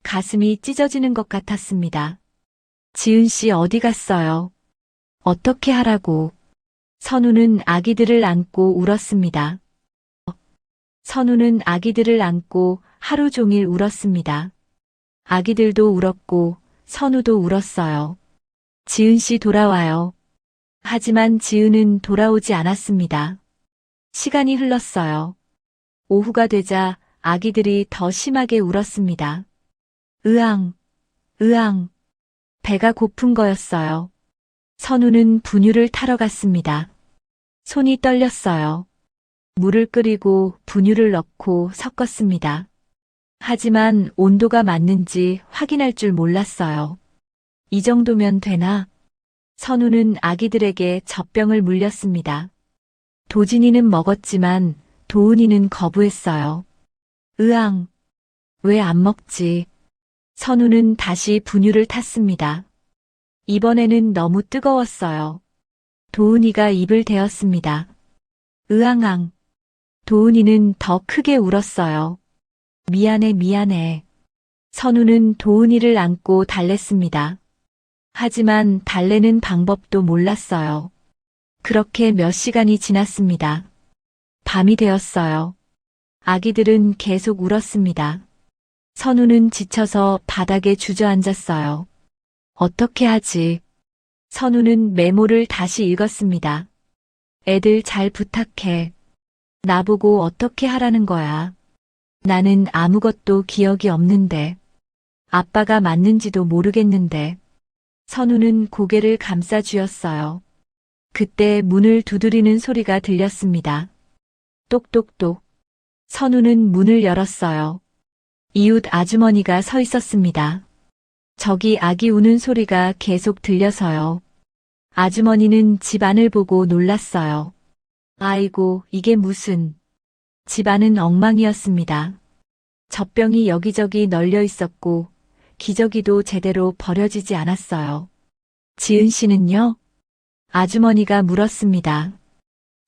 가슴이 찢어지는 것 같았습니다. 지은 씨 어디 갔어요? 어떻게 하라고? 선우는 아기들을 안고 울었습니다. 선우는 아기들을 안고 하루 종일 울었습니다. 아기들도 울었고 선우도 울었어요. 지은 씨 돌아와요. 하지만 지은은 돌아오지 않았습니다. 시간이 흘렀어요. 오후가 되자 아기들이 더 심하게 울었습니다. 으앙, 으앙. 배가 고픈 거였어요. 선우는 분유를 타러 갔습니다. 손이 떨렸어요. 물을 끓이고 분유를 넣고 섞었습니다. 하지만 온도가 맞는지 확인할 줄 몰랐어요. 이 정도면 되나? 선우는 아기들에게 젖병을 물렸습니다. 도진이는 먹었지만 도은이는 거부했어요. 으앙, 왜 안 먹지? 선우는 다시 분유를 탔습니다. 이번에는 너무 뜨거웠어요. 도은이가 입을 대었습니다. 으앙앙. 도은이는 더 크게 울었어요. 미안해, 미안해. 선우는 도은이를 안고 달랬습니다. 하지만 달래는 방법도 몰랐어요. 그렇게 몇 시간이 지났습니다. 밤이 되었어요. 아기들은 계속 울었습니다. 선우는 지쳐서 바닥에 주저앉았어요. 어떻게 하지? 선우는 메모를 다시 읽었습니다. 애들 잘 부탁해. 나보고 어떻게 하라는 거야. 나는 아무것도 기억이 없는데. 아빠가 맞는지도 모르겠는데. 선우는 고개를 감싸 쥐었어요. 그때 문을 두드리는 소리가 들렸습니다. 똑똑똑. 선우는 문을 열었어요. 이웃 아주머니가 서 있었습니다. 저기 아기 우는 소리가 계속 들려서요. 아주머니는 집 안을 보고 놀랐어요. 아이고, 이게 무슨. 집안은 엉망이었습니다. 젖병이 여기저기 널려 있었고, 기저귀도 제대로 버려지지 않았어요. 지은 씨는요? 아주머니가 물었습니다.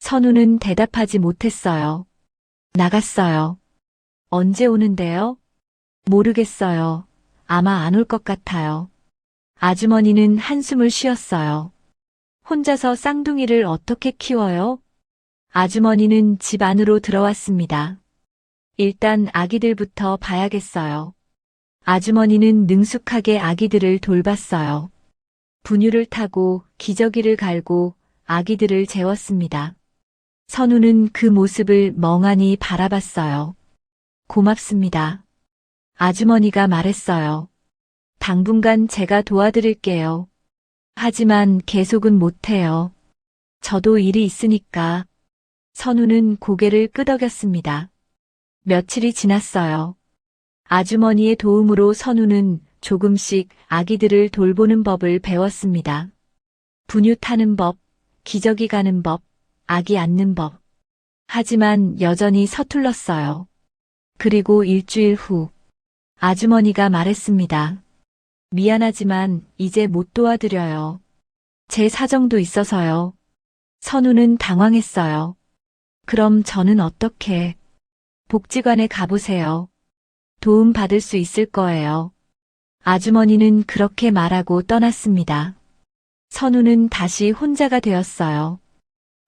선우는 대답하지 못했어요. 나갔어요. 언제 오는데요? 모르겠어요. 아마 안 올 것 같아요. 아주머니는 한숨을 쉬었어요. 혼자서 쌍둥이를 어떻게 키워요? 아주머니는 집 안으로 들어왔습니다. 일단 아기들부터 봐야겠어요. 아주머니는 능숙하게 아기들을 돌봤어요. 분유를 타고 기저귀를 갈고 아기들을 재웠습니다. 선우는 그 모습을 멍하니 바라봤어요. 고맙습니다. 아주머니가 말했어요. 당분간 제가 도와드릴게요. 하지만 계속은 못해요. 저도 일이 있으니까. 선우는 고개를 끄덕였습니다. 며칠이 지났어요. 아주머니의 도움으로 선우는 조금씩 아기들을 돌보는 법을 배웠습니다. 분유 타는 법, 기저귀 가는 법, 아기 안는 법. 하지만 여전히 서툴렀어요. 그리고 일주일 후 아주머니가 말했습니다. 미안하지만 이제 못 도와드려요. 제 사정도 있어서요. 선우는 당황했어요. 그럼 저는 어떻게? 복지관에 가보세요. 도움 받을 수 있을 거예요. 아주머니는 그렇게 말하고 떠났습니다. 선우는 다시 혼자가 되었어요.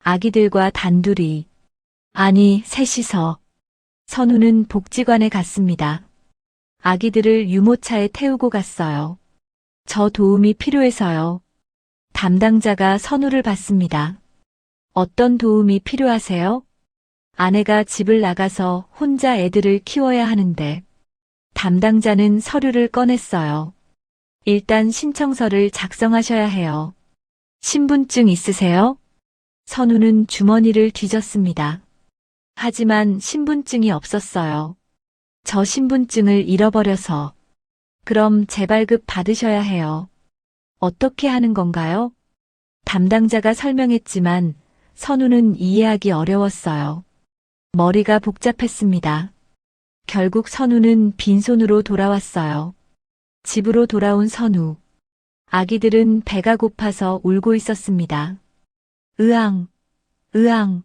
아기들과 단둘이. 아니, 셋이서. 선우는 복지관에 갔습니다. 아기들을 유모차에 태우고 갔어요. 저 도움이 필요해서요. 담당자가 선우를 봤습니다. 어떤 도움이 필요하세요? 아내가 집을 나가서 혼자 애들을 키워야 하는데. 담당자는 서류를 꺼냈어요. 일단 신청서를 작성하셔야 해요. 신분증 있으세요? 선우는 주머니를 뒤졌습니다. 하지만 신분증이 없었어요. 저 신분증을 잃어버려서. 그럼 재발급 받으셔야 해요. 어떻게 하는 건가요? 담당자가 설명했지만 선우는 이해하기 어려웠어요. 머리가 복잡했습니다. 결국 선우는 빈손으로 돌아왔어요. 집으로 돌아온 선우. 아기들은 배가 고파서 울고 있었습니다. 으앙, 으앙.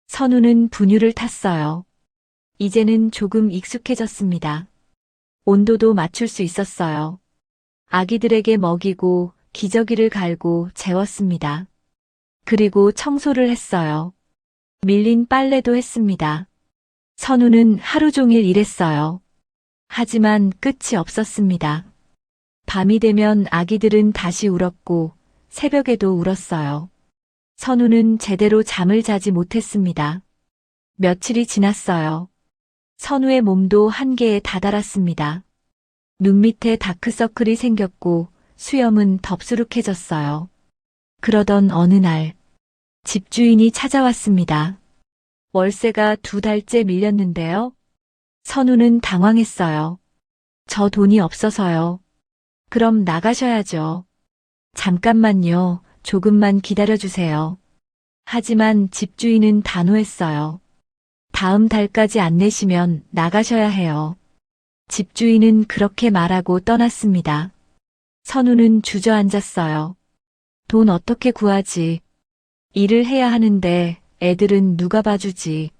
선우는 분유를 탔어요. 이제는 조금 익숙해졌습니다. 온도도 맞출 수 있었어요. 아기들에게 먹이고 기저귀를 갈고 재웠습니다. 그리고 청소를 했어요. 밀린 빨래도 했습니다. 선우는 하루 종일 일했어요. 하지만 끝이 없었습니다. 밤이 되면 아기들은 다시 울었고 새벽에도 울었어요. 선우는 제대로 잠을 자지 못했습니다. 며칠이 지났어요. 선우의 몸도 한계에 다다랐습니다. 눈 밑에 다크서클이 생겼고 수염은 덥수룩해졌어요. 그러던 어느 날 집주인이 찾아왔습니다. 월세가 2달째 밀렸는데요. 선우는 당황했어요. 저 돈이 없어서요. 그럼 나가셔야죠. 잠깐만요. 조금만 기다려주세요. 하지만 집주인은 단호했어요. 다음 달까지 안 내시면 나가셔야 해요. 집주인은 그렇게 말하고 떠났습니다. 선우는 주저앉았어요. 돈 어떻게 구하지? 일을 해야 하는데 애들은 누가 봐주지?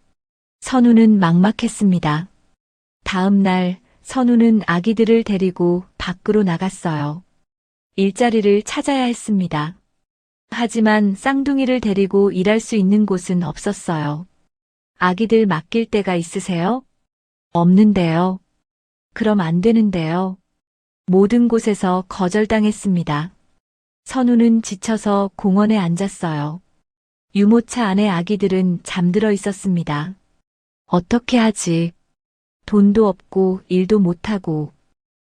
선우는 막막했습니다. 다음 날 선우는 아기들을 데리고 밖으로 나갔어요. 일자리를 찾아야 했습니다. 하지만 쌍둥이를 데리고 일할 수 있는 곳은 없었어요. 아기들 맡길 데가 있으세요? 없는데요. 그럼 안 되는데요. 모든 곳에서 거절당했습니다. 선우는 지쳐서 공원에 앉았어요. 유모차 안의 아기들은 잠들어 있었습니다. 어떻게 하지? 돈도 없고 일도 못하고.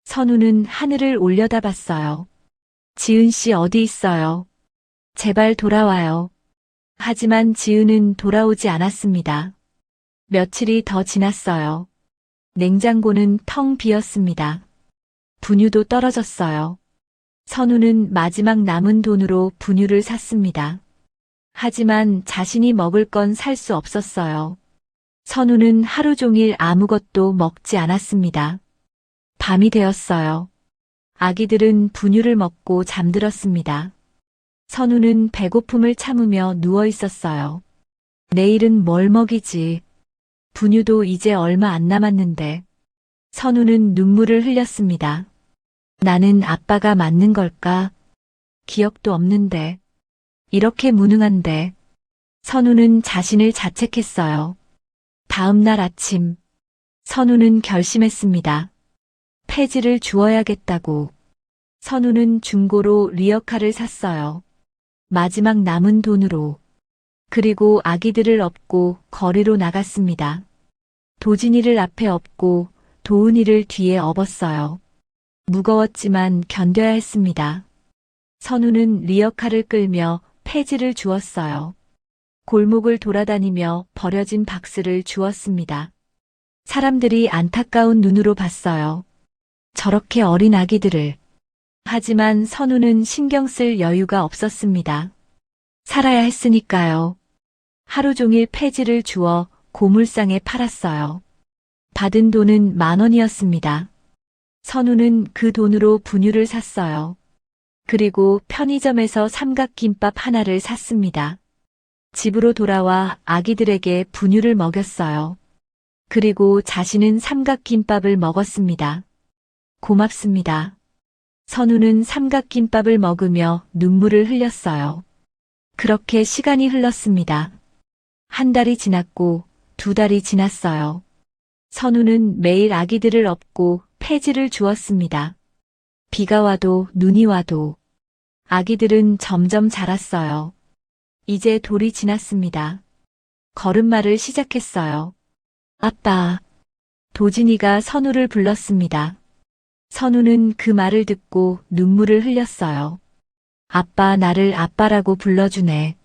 선우는 하늘을 올려다봤어요. 지은 씨 어디 있어요? 제발 돌아와요. 하지만 지은은 돌아오지 않았습니다. 며칠이 더 지났어요. 냉장고는 텅 비었습니다. 분유도 떨어졌어요. 선우는 마지막 남은 돈으로 분유를 샀습니다. 하지만 자신이 먹을 건 살 수 없었어요. 선우는 하루 종일 아무것도 먹지 않았습니다. 밤이 되었어요. 아기들은 분유를 먹고 잠들었습니다. 선우는 배고픔을 참으며 누워 있었어요. 내일은 뭘 먹이지? 분유도 이제 얼마 안 남았는데. 선우는 눈물을 흘렸습니다. 나는 아빠가 맞는 걸까? 기억도 없는데. 이렇게 무능한데. 선우는 자신을 자책했어요. 다음 날 아침, 선우는 결심했습니다. 폐지를 주어야겠다고. 선우는 중고로 리어카를 샀어요. 마지막 남은 돈으로. 그리고 아기들을 업고 거리로 나갔습니다. 도진이를 앞에 업고 도은이를 뒤에 업었어요. 무거웠지만 견뎌야 했습니다. 선우는 리어카를 끌며 폐지를 주었어요. 골목을 돌아다니며 버려진 박스를 주었습니다. 사람들이 안타까운 눈으로 봤어요. 저렇게 어린 아기들을. 하지만 선우는 신경 쓸 여유가 없었습니다. 살아야 했으니까요. 하루 종일 폐지를 주워 고물상에 팔았어요. 받은 돈은 10,000원이었습니다. 선우는 그 돈으로 분유를 샀어요. 그리고 편의점에서 삼각김밥 하나를 샀습니다. 집으로 돌아와 아기들에게 분유를 먹였어요. 그리고 자신은 삼각김밥을 먹었습니다. 고맙습니다. 선우는 삼각김밥을 먹으며 눈물을 흘렸어요. 그렇게 시간이 흘렀습니다. 1달이 지났고 2달이 지났어요. 선우는 매일 아기들을 업고 폐지를 주었습니다. 비가 와도 눈이 와도 아기들은 점점 자랐어요. 이제 돌이 지났습니다. 걸음마를 시작했어요. 아빠. 도진이가 선우를 불렀습니다. 선우는 그 말을 듣고 눈물을 흘렸어요. 아빠 나를 아빠라고 불러주네.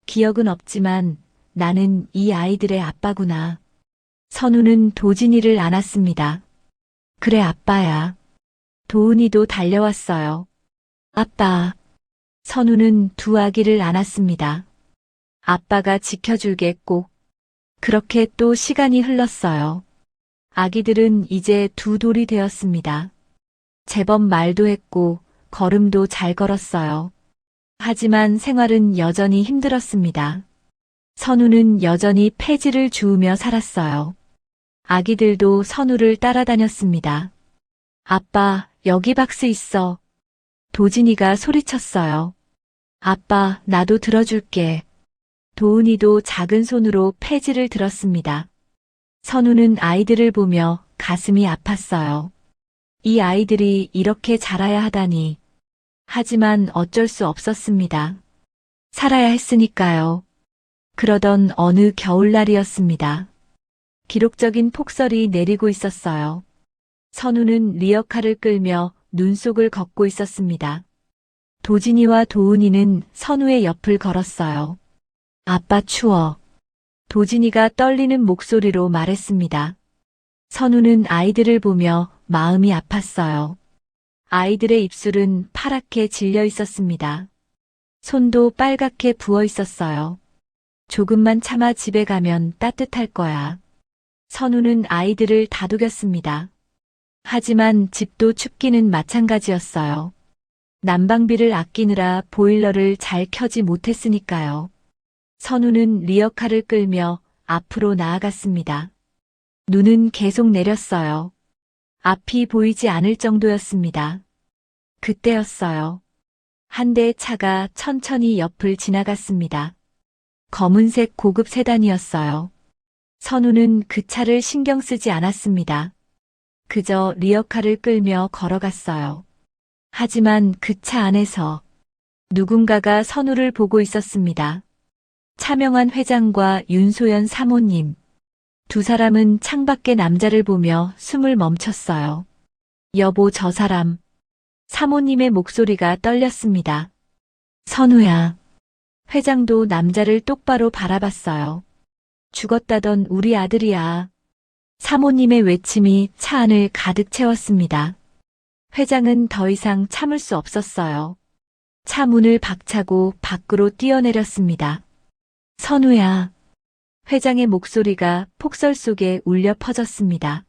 기억은 없지만 나는 이 아이들의 아빠구나. 선우는 도진이를 안았습니다. 그래 아빠야. 도은이도 달려왔어요. 아빠. 선우는 두 아기를 안았습니다. 아빠가 지켜줄게 꼭. 그렇게 또 시간이 흘렀어요. 아기들은 이제 2돌이 되었습니다. 제법 말도 했고 걸음도 잘 걸었어요. 하지만 생활은 여전히 힘들었습니다. 선우는 여전히 폐지를 주우며 살았어요. 아기들도 선우를 따라다녔습니다. 아빠, 여기 박스 있어. 도진이가 소리쳤어요. 아빠, 나도 들어줄게. 도은이도 작은 손으로 폐지를 들었습니다. 선우는 아이들을 보며 가슴이 아팠어요. 이 아이들이 이렇게 자라야 하다니. 하지만 어쩔 수 없었습니다. 살아야 했으니까요. 그러던 어느 겨울날이었습니다. 기록적인 폭설이 내리고 있었어요. 선우는 리어카를 끌며 눈 속을 걷고 있었습니다. 도진이와 도은이는 선우의 옆을 걸었어요. 아빠 추워. 도진이가 떨리는 목소리로 말했습니다. 선우는 아이들을 보며 마음이 아팠어요. 아이들의 입술은 파랗게 질려 있었습니다. 손도 빨갛게 부어 있었어요. 조금만 참아 집에 가면 따뜻할 거야. 선우는 아이들을 다독였습니다. 하지만 집도 춥기는 마찬가지였어요. 난방비를 아끼느라 보일러를 잘 켜지 못했으니까요. 선우는 리어카를 끌며 앞으로 나아갔습니다. 눈은 계속 내렸어요. 앞이 보이지 않을 정도였습니다. 그때였어요. 한 대의 차가 천천히 옆을 지나갔습니다. 검은색 고급 세단이었어요. 선우는 그 차를 신경 쓰지 않았습니다. 그저 리어카를 끌며 걸어갔어요. 하지만 그 차 안에서 누군가가 선우를 보고 있었습니다. 차명한 회장과 윤소연 사모님. 두 사람은 창밖의 남자를 보며 숨을 멈췄어요. 여보, 저 사람. 사모님의 목소리가 떨렸습니다. 선우야. 회장도 남자를 똑바로 바라봤어요. 죽었다던 우리 아들이야. 사모님의 외침이 차 안을 가득 채웠습니다. 회장은 더 이상 참을 수 없었어요. 차 문을 박차고 밖으로 뛰어내렸습니다. 선우야. 회장의 목소리가 폭설 속에 울려 퍼졌습니다.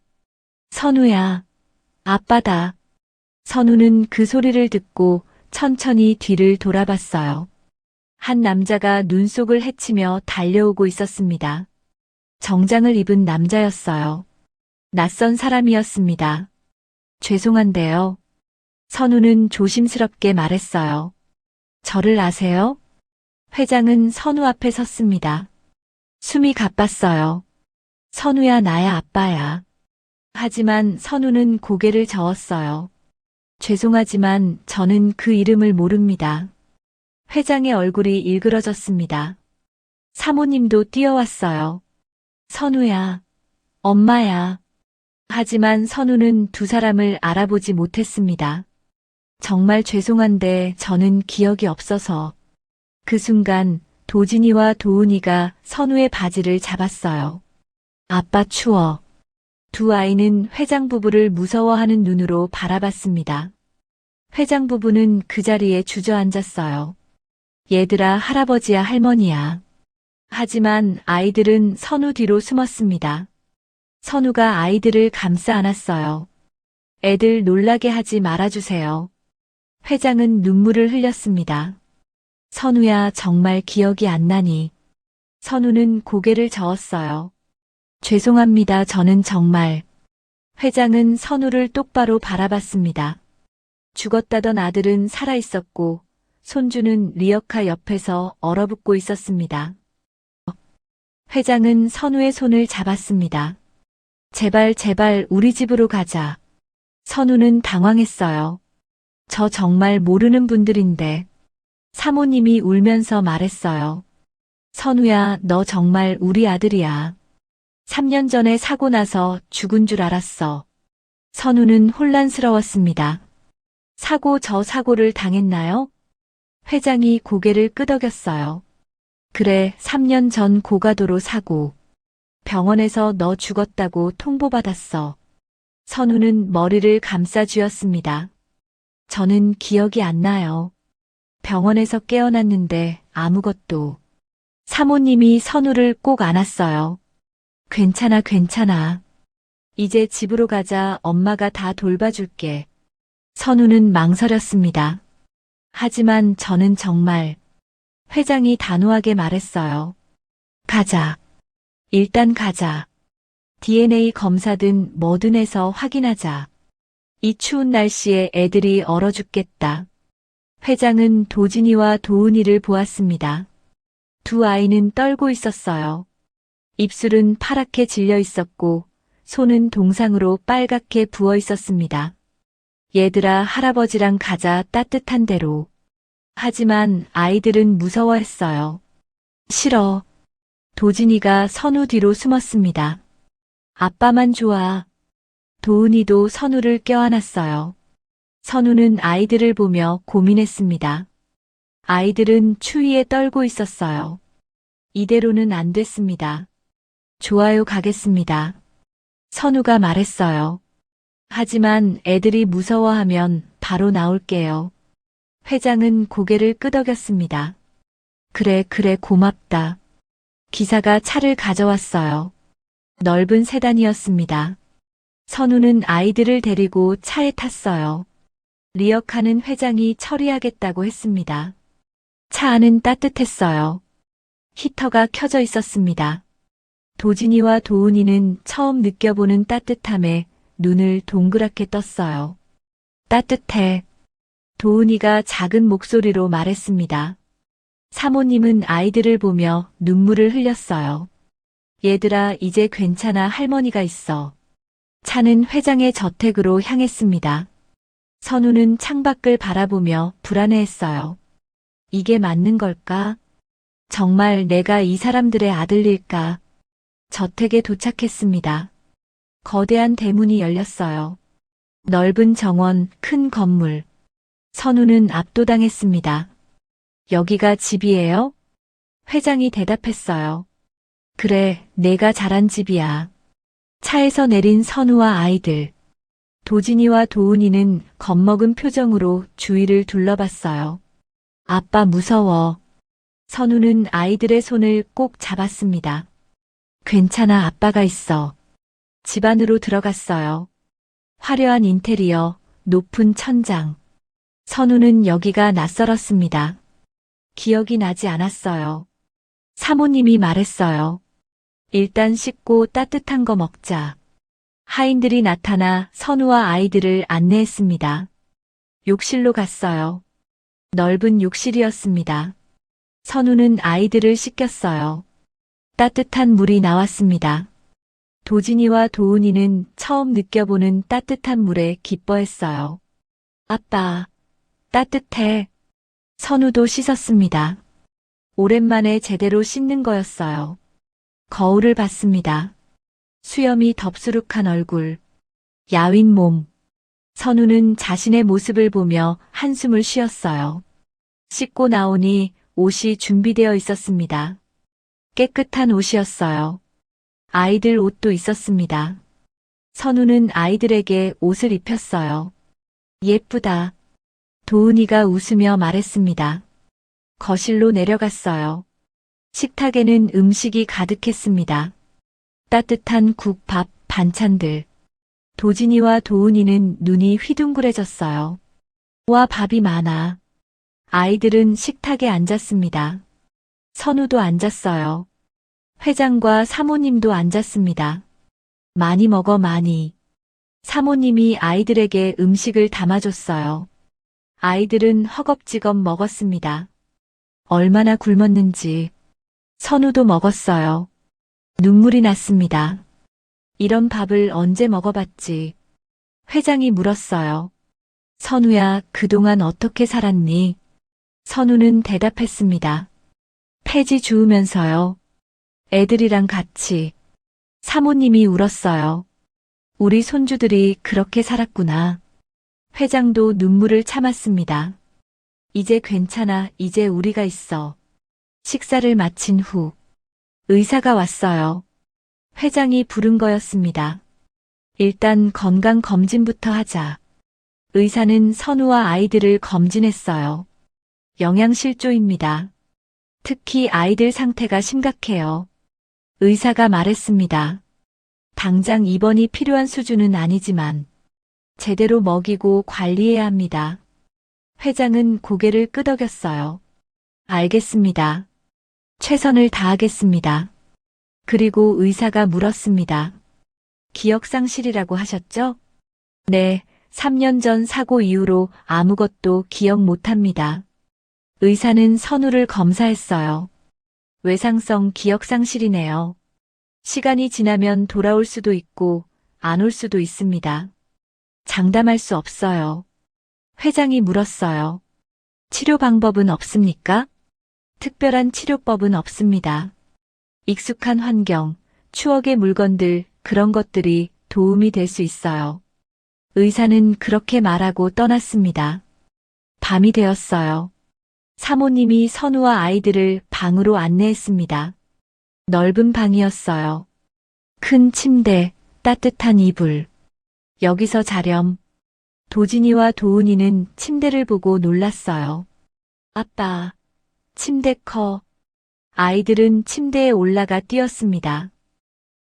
선우야. 아빠다. 선우는 그 소리를 듣고 천천히 뒤를 돌아봤어요. 한 남자가 눈속을 헤치며 달려오고 있었습니다. 정장을 입은 남자였어요. 낯선 사람이었습니다. 죄송한데요. 선우는 조심스럽게 말했어요. 저를 아세요? 회장은 선우 앞에 섰습니다. 숨이 가빴어요. 선우야, 나야 아빠야. 하지만 선우는 고개를 저었어요. 죄송하지만 저는 그 이름을 모릅니다. 회장의 얼굴이 일그러졌습니다. 사모님도 뛰어왔어요. 선우야, 엄마야. 하지만 선우는 두 사람을 알아보지 못했습니다. 정말 죄송한데 저는 기억이 없어서. 그 순간 도진이와 도은이가 선우의 바지를 잡았어요. 아빠 추워. 두 아이는 회장 부부를 무서워하는 눈으로 바라봤습니다. 회장 부부는 그 자리에 주저앉았어요. 얘들아, 할아버지야, 할머니야. 하지만 아이들은 선우 뒤로 숨었습니다. 선우가 아이들을 감싸 안았어요. 애들 놀라게 하지 말아주세요. 회장은 눈물을 흘렸습니다. 선우야, 정말 기억이 안 나니. 선우는 고개를 저었어요. 죄송합니다. 저는 정말. 회장은 선우를 똑바로 바라봤습니다. 죽었다던 아들은 살아있었고 손주는 리어카 옆에서 얼어붙고 있었습니다. 회장은 선우의 손을 잡았습니다. 제발, 제발 우리 집으로 가자. 선우는 당황했어요. 저 정말 모르는 분들인데. 사모님이 울면서 말했어요. 선우야, 너 정말 우리 아들이야. 3년 전에 사고 나서 죽은 줄 알았어. 선우는 혼란스러웠습니다. 저 사고를 당했나요? 회장이 고개를 끄덕였어요. 그래, 3년 전 고가도로 사고. 병원에서 너 죽었다고 통보받았어. 선우는 머리를 감싸쥐었습니다. 저는 기억이 안 나요. 병원에서 깨어났는데 아무것도. 사모님이 선우를 꼭 안았어요. 괜찮아, 괜찮아. 이제 집으로 가자. 엄마가 다 돌봐줄게. 선우는 망설였습니다. 하지만 저는 정말. 회장이 단호하게 말했어요. 가자. 일단 가자. DNA 검사든 뭐든 해서 확인하자. 이 추운 날씨에 애들이 얼어 죽겠다. 회장은 도진이와 도은이를 보았습니다. 두 아이는 떨고 있었어요. 입술은 파랗게 질려 있었고 손은 동상으로 빨갛게 부어 있었습니다. 얘들아, 할아버지랑 가자. 따뜻한 데로. 하지만 아이들은 무서워했어요. 싫어. 도진이가 선우 뒤로 숨었습니다. 아빠만 좋아. 도은이도 선우를 껴안았어요. 선우는 아이들을 보며 고민했습니다. 아이들은 추위에 떨고 있었어요. 이대로는 안 됐습니다. 좋아요, 가겠습니다. 선우가 말했어요. 하지만 애들이 무서워하면 바로 나올게요. 회장은 고개를 끄덕였습니다. 그래, 고맙다. 기사가 차를 가져왔어요. 넓은 세단이었습니다. 선우는 아이들을 데리고 차에 탔어요. 리어카는 회장이 처리하겠다고 했습니다. 차 안은 따뜻했어요. 히터가 켜져 있었습니다. 도진이와 도은이는 처음 느껴보는 따뜻함에 눈을 동그랗게 떴어요. 따뜻해. 도은이가 작은 목소리로 말했습니다. 사모님은 아이들을 보며 눈물을 흘렸어요. 얘들아, 이제 괜찮아. 할머니가 있어. 차는 회장의 저택으로 향했습니다. 선우는 창밖을 바라보며 불안해했어요. 이게 맞는 걸까? 정말 내가 이 사람들의 아들일까? 저택에 도착했습니다. 거대한 대문이 열렸어요. 넓은 정원, 큰 건물. 선우는 압도당했습니다. 여기가 집이에요? 회장이 대답했어요. 그래, 내가 자란 집이야. 차에서 내린 선우와 아이들. 도진이와 도훈이는 겁먹은 표정으로 주위를 둘러봤어요. 아빠 무서워. 선우는 아이들의 손을 꼭 잡았습니다. 괜찮아, 아빠가 있어. 집 안으로 들어갔어요. 화려한 인테리어, 높은 천장. 선우는 여기가 낯설었습니다. 기억이 나지 않았어요. 사모님이 말했어요. 일단 씻고 따뜻한 거 먹자. 하인들이 나타나 선우와 아이들을 안내했습니다. 욕실로 갔어요. 넓은 욕실이었습니다. 선우는 아이들을 씻겼어요. 따뜻한 물이 나왔습니다. 도진이와 도훈이는 처음 느껴보는 따뜻한 물에 기뻐했어요. 아빠, 따뜻해. 선우도 씻었습니다. 오랜만에 제대로 씻는 거였어요. 거울을 봤습니다. 수염이 덥수룩한 얼굴, 야윈 몸. 선우는 자신의 모습을 보며 한숨을 쉬었어요. 씻고 나오니 옷이 준비되어 있었습니다. 깨끗한 옷이었어요. 아이들 옷도 있었습니다. 선우는 아이들에게 옷을 입혔어요. 예쁘다. 도은이가 웃으며 말했습니다. 거실로 내려갔어요. 식탁에는 음식이 가득했습니다. 따뜻한 국, 밥, 반찬들. 도진이와 도은이는 눈이 휘둥그레졌어요. 와, 밥이 많아. 아이들은 식탁에 앉았습니다. 선우도 앉았어요. 회장과 사모님도 앉았습니다. 많이 먹어, 많이. 사모님이 아이들에게 음식을 담아줬어요. 아이들은 허겁지겁 먹었습니다. 얼마나 굶었는지. 선우도 먹었어요. 눈물이 났습니다. 이런 밥을 언제 먹어봤지? 회장이 물었어요. 선우야, 그동안 어떻게 살았니? 선우는 대답했습니다. 폐지 주우면서요. 애들이랑 같이. 사모님이 울었어요. 우리 손주들이 그렇게 살았구나. 회장도 눈물을 참았습니다. 이제 괜찮아, 이제 우리가 있어. 식사를 마친 후 의사가 왔어요. 회장이 부른 거였습니다. 일단 건강검진부터 하자. 의사는 선우와 아이들을 검진했어요. 영양실조입니다. 특히 아이들 상태가 심각해요. 의사가 말했습니다. 당장 입원이 필요한 수준은 아니지만 제대로 먹이고 관리해야 합니다. 회장은 고개를 끄덕였어요. 알겠습니다. 최선을 다하겠습니다. 그리고 의사가 물었습니다. 기억상실이라고 하셨죠? 네, 3년 전 사고 이후로 아무것도 기억 못합니다. 의사는 선우를 검사했어요. 외상성 기억상실이네요. 시간이 지나면 돌아올 수도 있고 안 올 수도 있습니다. 장담할 수 없어요. 회장이 물었어요. 치료 방법은 없습니까? 특별한 치료법은 없습니다. 익숙한 환경, 추억의 물건들, 그런 것들이 도움이 될 수 있어요. 의사는 그렇게 말하고 떠났습니다. 밤이 되었어요. 사모님이 선우와 아이들을 방으로 안내했습니다. 넓은 방이었어요. 큰 침대, 따뜻한 이불. 여기서 자렴. 도진이와 도은이는 침대를 보고 놀랐어요. 아빠, 침대 커. 아이들은 침대에 올라가 뛰었습니다.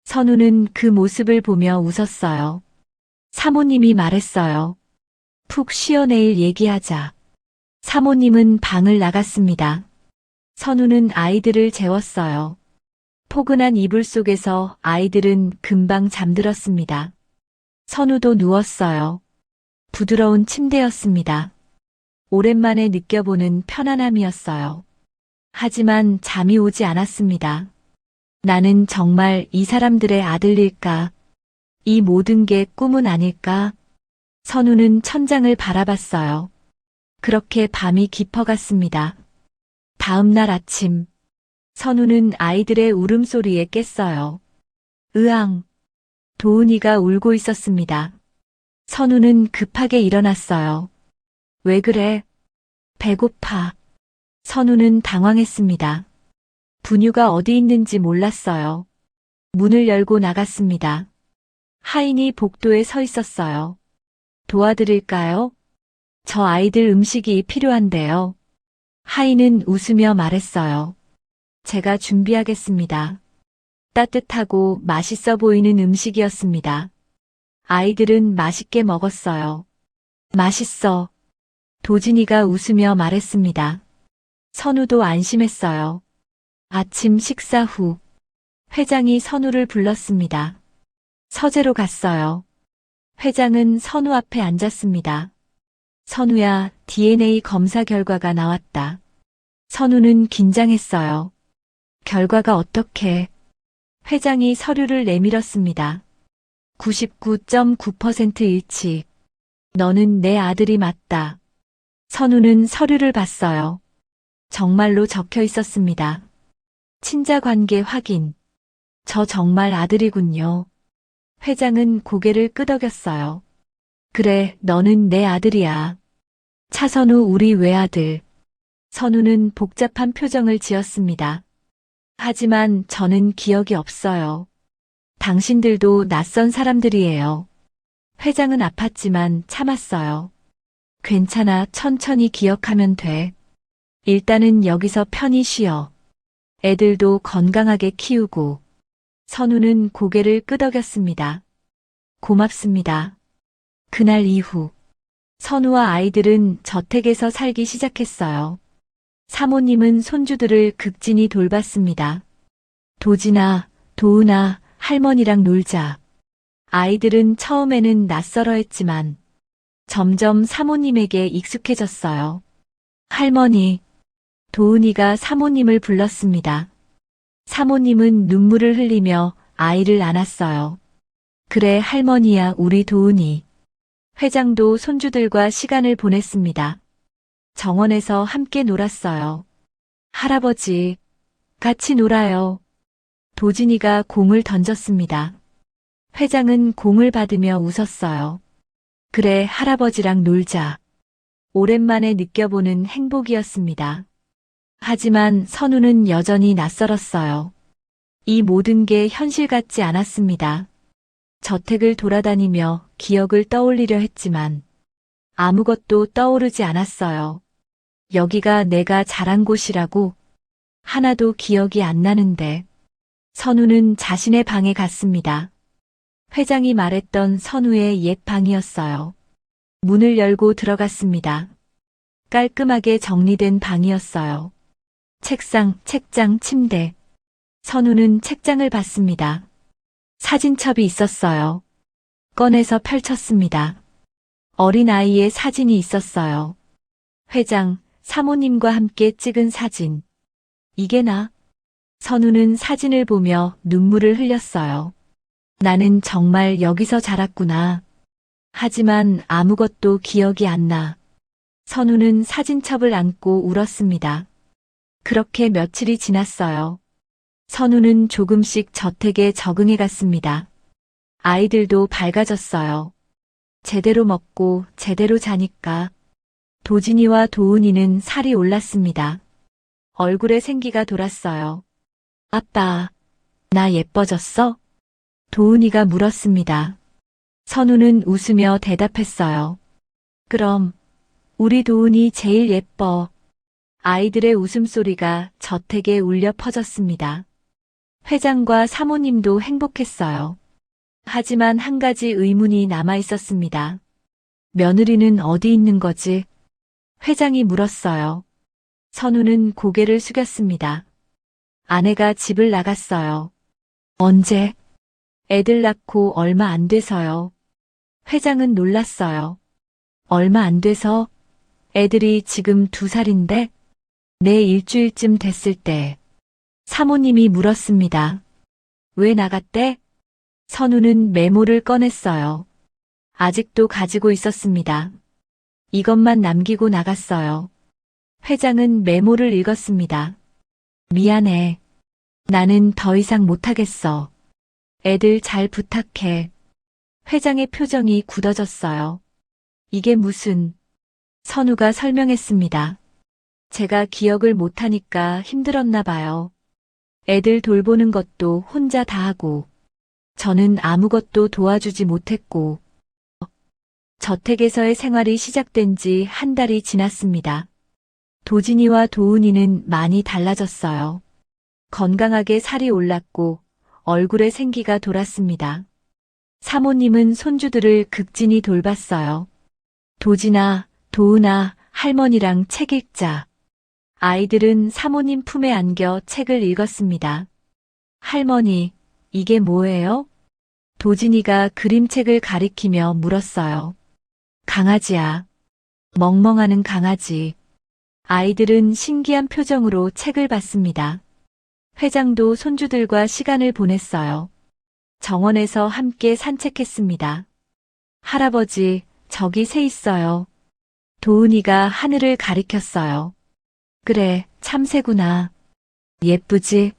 선우는 그 모습을 보며 웃었어요. 사모님이 말했어요. 푹 쉬어 내일 얘기하자. 사모님은 방을 나갔습니다. 선우는 아이들을 재웠어요. 포근한 이불 속에서 아이들은 금방 잠들었습니다. 선우도 누웠어요. 부드러운 침대였습니다. 오랜만에 느껴보는 편안함이었어요. 하지만 잠이 오지 않았습니다. 나는 정말 이 사람들의 아들일까? 이 모든 게 꿈은 아닐까? 선우는 천장을 바라봤어요. 그렇게 밤이 깊어갔습니다. 다음 날 아침, 선우는 아이들의 울음소리에 깼어요. 으앙. 도은이가 울고 있었습니다. 선우는 급하게 일어났어요. 왜 그래? 배고파. 선우는 당황했습니다. 분유가 어디 있는지 몰랐어요. 문을 열고 나갔습니다. 하인이 복도에 서 있었어요. 도와드릴까요? 저 아이들 음식이 필요한데요. 하인은 웃으며 말했어요. 제가 준비하겠습니다. 따뜻하고 맛있어 보이는 음식이었습니다. 아이들은 맛있게 먹었어요. 맛있어. 도진이가 웃으며 말했습니다. 선우도 안심했어요. 아침 식사 후 회장이 선우를 불렀습니다. 서재로 갔어요. 회장은 선우 앞에 앉았습니다. 선우야, DNA 검사 결과가 나왔다. 선우는 긴장했어요. 결과가 어떻게? 회장이 서류를 내밀었습니다. 99.9% 일치. 너는 내 아들이 맞다. 선우는 서류를 봤어요. 정말로 적혀 있었습니다. 친자 관계 확인. 저 정말 아들이군요. 회장은 고개를 끄덕였어요. 그래, 너는 내 아들이야. 차선우 우리 외아들. 선우는 복잡한 표정을 지었습니다. 하지만 저는 기억이 없어요. 당신들도 낯선 사람들이에요. 회장은 아팠지만 참았어요. 괜찮아, 천천히 기억하면 돼. 일단은 여기서 편히 쉬어. 애들도 건강하게 키우고. 선우는 고개를 끄덕였습니다. 고맙습니다. 그날 이후 선우와 아이들은 저택에서 살기 시작했어요. 사모님은 손주들을 극진히 돌봤습니다. 도진아, 도은아, 할머니랑 놀자. 아이들은 처음에는 낯설어했지만 점점 사모님에게 익숙해졌어요. 할머니, 도은이가 사모님을 불렀습니다. 사모님은 눈물을 흘리며 아이를 안았어요. 그래, 할머니야, 우리 도은이. 회장도 손주들과 시간을 보냈습니다. 정원에서 함께 놀았어요. 할아버지, 같이 놀아요. 도진이가 공을 던졌습니다. 회장은 공을 받으며 웃었어요. 그래, 할아버지랑 놀자. 오랜만에 느껴보는 행복이었습니다. 하지만 선우는 여전히 낯설었어요. 이 모든 게 현실 같지 않았습니다. 저택을 돌아다니며 기억을 떠올리려 했지만 아무것도 떠오르지 않았어요. 여기가 내가 자란 곳이라고 하나도 기억이 안 나는데. 선우는 자신의 방에 갔습니다. 회장이 말했던 선우의 옛 방이었어요. 문을 열고 들어갔습니다. 깔끔하게 정리된 방이었어요. 책상, 책장, 침대. 선우는 책장을 봤습니다. 사진첩이 있었어요. 꺼내서 펼쳤습니다. 어린아이의 사진이 있었어요. 회장, 사모님과 함께 찍은 사진. 이게 나? 선우는 사진을 보며 눈물을 흘렸어요. 나는 정말 여기서 자랐구나. 하지만 아무것도 기억이 안 나. 선우는 사진첩을 안고 울었습니다. 그렇게 며칠이 지났어요. 선우는 조금씩 저택에 적응해 갔습니다. 아이들도 밝아졌어요. 제대로 먹고 제대로 자니까. 도진이와 도은이는 살이 올랐습니다. 얼굴에 생기가 돌았어요. 아빠, 나 예뻐졌어? 도은이가 물었습니다. 선우는 웃으며 대답했어요. 그럼, 우리 도은이 제일 예뻐. 아이들의 웃음소리가 저택에 울려 퍼졌습니다. 회장과 사모님도 행복했어요. 하지만 한 가지 의문이 남아 있었습니다. 며느리는 어디 있는 거지? 회장이 물었어요. 선우는 고개를 숙였습니다. 아내가 집을 나갔어요. 언제? 애들 낳고 얼마 안 돼서요. 회장은 놀랐어요. 얼마 안 돼서? 애들이 지금 2살인데? 내 일주일쯤 됐을 때. 사모님이 물었습니다. 왜 나갔대? 선우는 메모를 꺼냈어요. 아직도 가지고 있었습니다. 이것만 남기고 나갔어요. 회장은 메모를 읽었습니다. 미안해. 나는 더 이상 못하겠어. 애들 잘 부탁해. 회장의 표정이 굳어졌어요. 이게 무슨... 선우가 설명했습니다. 제가 기억을 못하니까 힘들었나 봐요. 애들 돌보는 것도 혼자 다 하고, 저는 아무것도 도와주지 못했고, 저택에서의 생활이 시작된 지 한 달이 지났습니다. 도진이와 도훈이는 많이 달라졌어요. 건강하게 살이 올랐고 얼굴에 생기가 돌았습니다. 사모님은 손주들을 극진히 돌봤어요. 도진아, 도훈아, 할머니랑 책 읽자. 아이들은 사모님 품에 안겨 책을 읽었습니다. 할머니, 이게 뭐예요? 도진이가 그림책을 가리키며 물었어요. 강아지야. 멍멍하는 강아지. 아이들은 신기한 표정으로 책을 봤습니다. 회장도 손주들과 시간을 보냈어요. 정원에서 함께 산책했습니다. 할아버지, 저기 새 있어요. 도훈이가 하늘을 가리켰어요. 그래, 참새구나. 예쁘지?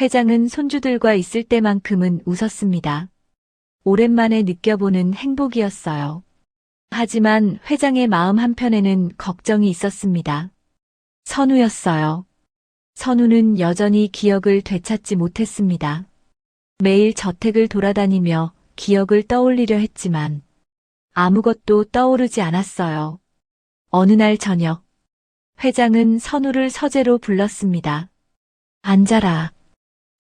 회장은 손주들과 있을 때만큼은 웃었습니다. 오랜만에 느껴보는 행복이었어요. 하지만 회장의 마음 한편에는 걱정이 있었습니다. 선우였어요. 선우는 여전히 기억을 되찾지 못했습니다. 매일 저택을 돌아다니며 기억을 떠올리려 했지만 아무것도 떠오르지 않았어요. 어느 날 저녁, 회장은 선우를 서재로 불렀습니다. 앉아라.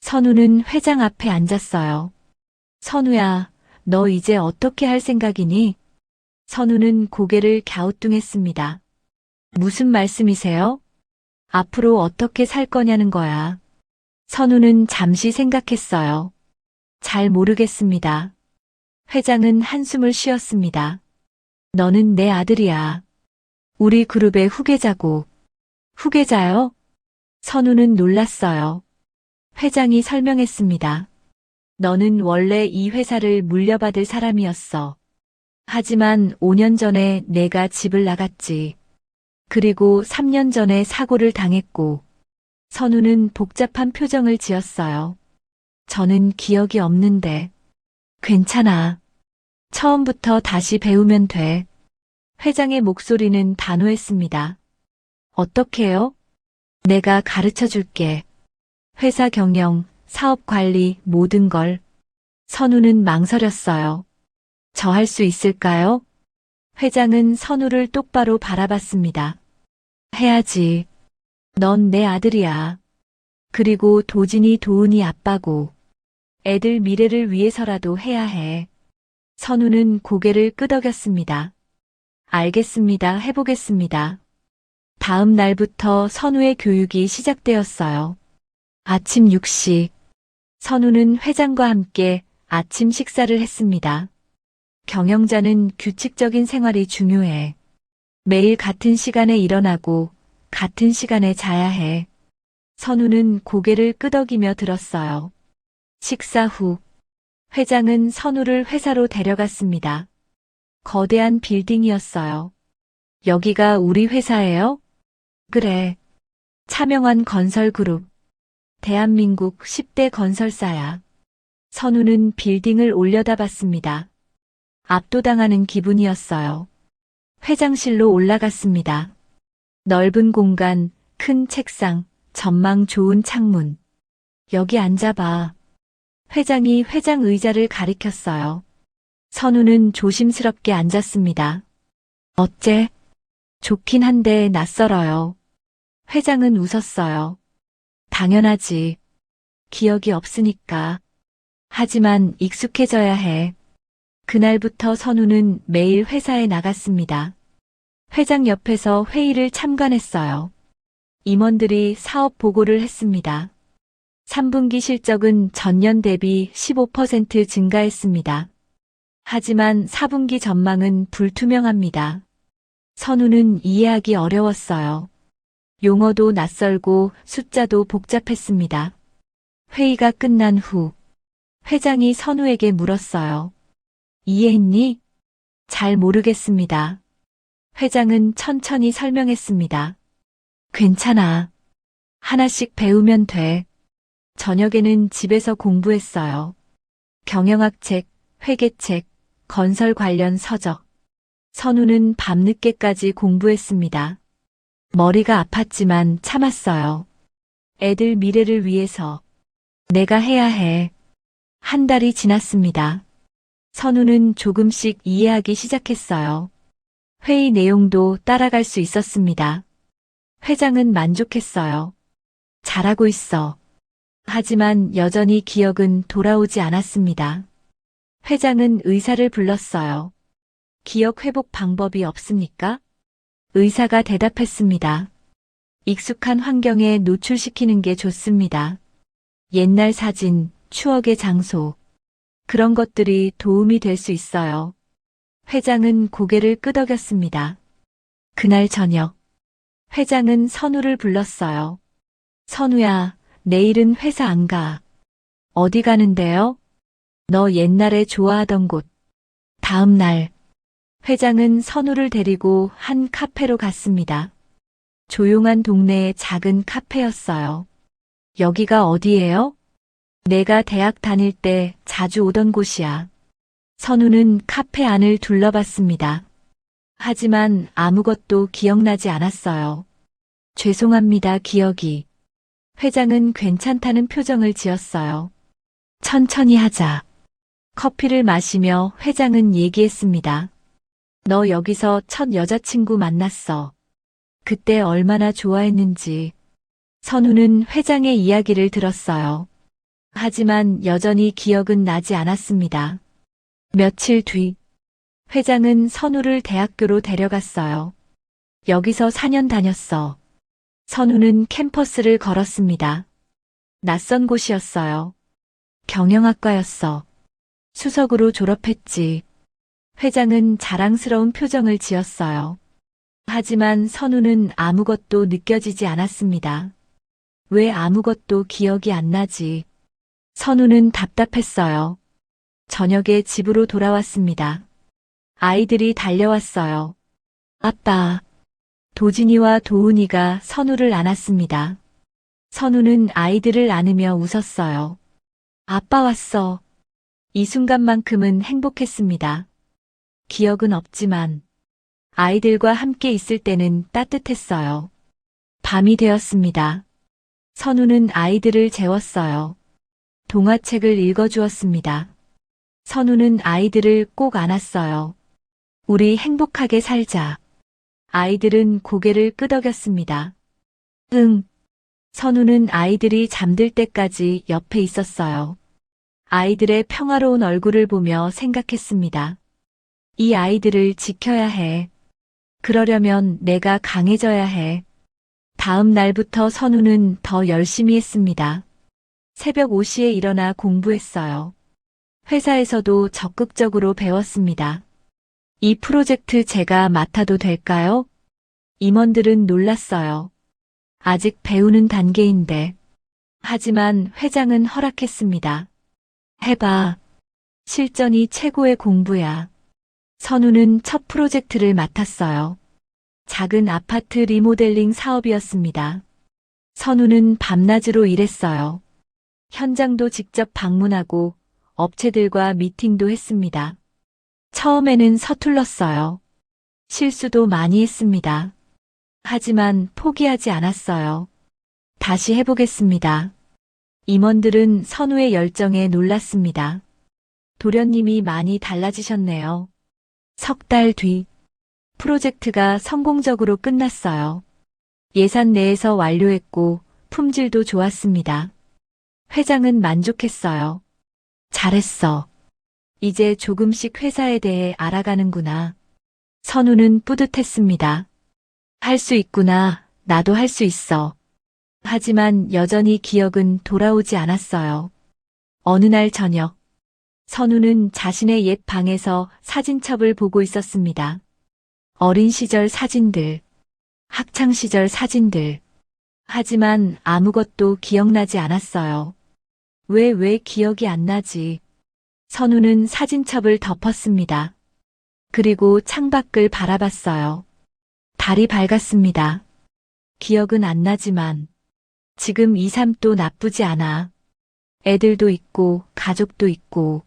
선우는 회장 앞에 앉았어요. 선우야, 너 이제 어떻게 할 생각이니? 선우는 고개를 갸우뚱했습니다. 무슨 말씀이세요? 앞으로 어떻게 살 거냐는 거야. 선우는 잠시 생각했어요. 잘 모르겠습니다. 회장은 한숨을 쉬었습니다. 너는 내 아들이야. 우리 그룹의 후계자고. 후계자요? 선우는 놀랐어요. 회장이 설명했습니다. 너는 원래 이 회사를 물려받을 사람이었어. 하지만 5년 전에 내가 집을 나갔지. 그리고 3년 전에 사고를 당했고, 선우는 복잡한 표정을 지었어요. 저는 기억이 없는데. 괜찮아. 처음부터 다시 배우면 돼. 회장의 목소리는 단호했습니다. 어떻게요? 내가 가르쳐 줄게. 회사 경영, 사업 관리, 모든 걸. 선우는 망설였어요. 저 할 수 있을까요? 회장은 선우를 똑바로 바라봤습니다. 해야지. 넌 내 아들이야. 그리고 도진이 도훈이 아빠고. 애들 미래를 위해서라도 해야 해. 선우는 고개를 끄덕였습니다. 알겠습니다. 해보겠습니다. 다음 날부터 선우의 교육이 시작되었어요. 아침 6시. 선우는 회장과 함께 아침 식사를 했습니다. 경영자는 규칙적인 생활이 중요해. 매일 같은 시간에 일어나고 같은 시간에 자야 해. 선우는 고개를 끄덕이며 들었어요. 식사 후, 회장은 선우를 회사로 데려갔습니다. 거대한 빌딩이었어요. 여기가 우리 회사예요? 그래. 차명환 건설그룹. 대한민국 10대 건설사야. 선우는 빌딩을 올려다봤습니다. 압도당하는 기분이었어요. 회장실로 올라갔습니다. 넓은 공간, 큰 책상, 전망 좋은 창문. 여기 앉아봐. 회장이 회장 의자를 가리켰어요. 선우는 조심스럽게 앉았습니다. 어째? 좋긴 한데 낯설어요. 회장은 웃었어요. 당연하지. 기억이 없으니까. 하지만 익숙해져야 해. 그날부터 선우는 매일 회사에 나갔습니다. 회장 옆에서 회의를 참관했어요. 임원들이 사업 보고를 했습니다. 3분기 실적은 전년 대비 15% 증가했습니다. 하지만 4분기 전망은 불투명합니다. 선우는 이해하기 어려웠어요. 용어도 낯설고 숫자도 복잡했습니다. 회의가 끝난 후 회장이 선우에게 물었어요. 이해했니? 잘 모르겠습니다. 회장은 천천히 설명했습니다. 괜찮아. 하나씩 배우면 돼. 저녁에는 집에서 공부했어요. 경영학 책, 회계책, 건설 관련 서적. 선우는 밤늦게까지 공부했습니다. 머리가 아팠지만 참았어요. 애들 미래를 위해서 내가 해야 해. 한 달이 지났습니다. 선우는 조금씩 이해하기 시작했어요. 회의 내용도 따라갈 수 있었습니다. 회장은 만족했어요. 잘하고 있어. 하지만 여전히 기억은 돌아오지 않았습니다. 회장은 의사를 불렀어요. 기억 회복 방법이 없습니까? 의사가 대답했습니다. 익숙한 환경에 노출시키는 게 좋습니다. 옛날 사진, 추억의 장소. 그런 것들이 도움이 될 수 있어요. 회장은 고개를 끄덕였습니다. 그날 저녁, 회장은 선우를 불렀어요. 선우야, 내일은 회사 안 가. 어디 가는데요? 너 옛날에 좋아하던 곳. 다음 날, 회장은 선우를 데리고 한 카페로 갔습니다. 조용한 동네의 작은 카페였어요. 여기가 어디예요? 내가 대학 다닐 때 자주 오던 곳이야. 선우는 카페 안을 둘러봤습니다. 하지만 아무것도 기억나지 않았어요. 죄송합니다, 기억이. 회장은 괜찮다는 표정을 지었어요. 천천히 하자. 커피를 마시며 회장은 얘기했습니다. 너 여기서 첫 여자친구 만났어. 그때 얼마나 좋아했는지. 선우는 회장의 이야기를 들었어요. 하지만 여전히 기억은 나지 않았습니다. 며칠 뒤, 회장은 선우를 대학교로 데려갔어요. 여기서 4년 다녔어. 선우는 캠퍼스를 걸었습니다. 낯선 곳이었어요. 경영학과였어. 수석으로 졸업했지. 회장은 자랑스러운 표정을 지었어요. 하지만 선우는 아무것도 느껴지지 않았습니다. 왜 아무것도 기억이 안 나지? 선우는 답답했어요. 저녁에 집으로 돌아왔습니다. 아이들이 달려왔어요. 아빠. 도진이와 도훈이가 선우를 안았습니다. 선우는 아이들을 안으며 웃었어요. 아빠 왔어. 이 순간만큼은 행복했습니다. 기억은 없지만 아이들과 함께 있을 때는 따뜻했어요. 밤이 되었습니다. 선우는 아이들을 재웠어요. 동화책을 읽어주었습니다. 선우는 아이들을 꼭 안았어요. 우리 행복하게 살자. 아이들은 고개를 끄덕였습니다. 응. 선우는 아이들이 잠들 때까지 옆에 있었어요. 아이들의 평화로운 얼굴을 보며 생각했습니다. 이 아이들을 지켜야 해. 그러려면 내가 강해져야 해. 다음 날부터 선우는 더 열심히 했습니다. 새벽 5시에 일어나 공부했어요. 회사에서도 적극적으로 배웠습니다. 이 프로젝트 제가 맡아도 될까요? 임원들은 놀랐어요. 아직 배우는 단계인데. 하지만 회장은 허락했습니다. 해봐. 실전이 최고의 공부야. 선우는 첫 프로젝트를 맡았어요. 작은 아파트 리모델링 사업이었습니다. 선우는 밤낮으로 일했어요. 현장도 직접 방문하고 업체들과 미팅도 했습니다. 처음에는 서툴렀어요. 실수도 많이 했습니다. 하지만 포기하지 않았어요. 다시 해보겠습니다. 임원들은 선우의 열정에 놀랐습니다. 도련님이 많이 달라지셨네요. 석 달 뒤, 프로젝트가 성공적으로 끝났어요. 예산 내에서 완료했고 품질도 좋았습니다. 회장은 만족했어요. 잘했어. 이제 조금씩 회사에 대해 알아가는구나. 선우는 뿌듯했습니다. 할 수 있구나. 나도 할 수 있어. 하지만 여전히 기억은 돌아오지 않았어요. 어느 날 저녁, 선우는 자신의 옛 방에서 사진첩을 보고 있었습니다. 어린 시절 사진들, 학창 시절 사진들. 하지만 아무것도 기억나지 않았어요. 왜 기억이 안 나지? 선우는 사진첩을 덮었습니다. 그리고 창밖을 바라봤어요. 달이 밝았습니다. 기억은 안 나지만 지금 이 삶도 나쁘지 않아. 애들도 있고, 가족도 있고,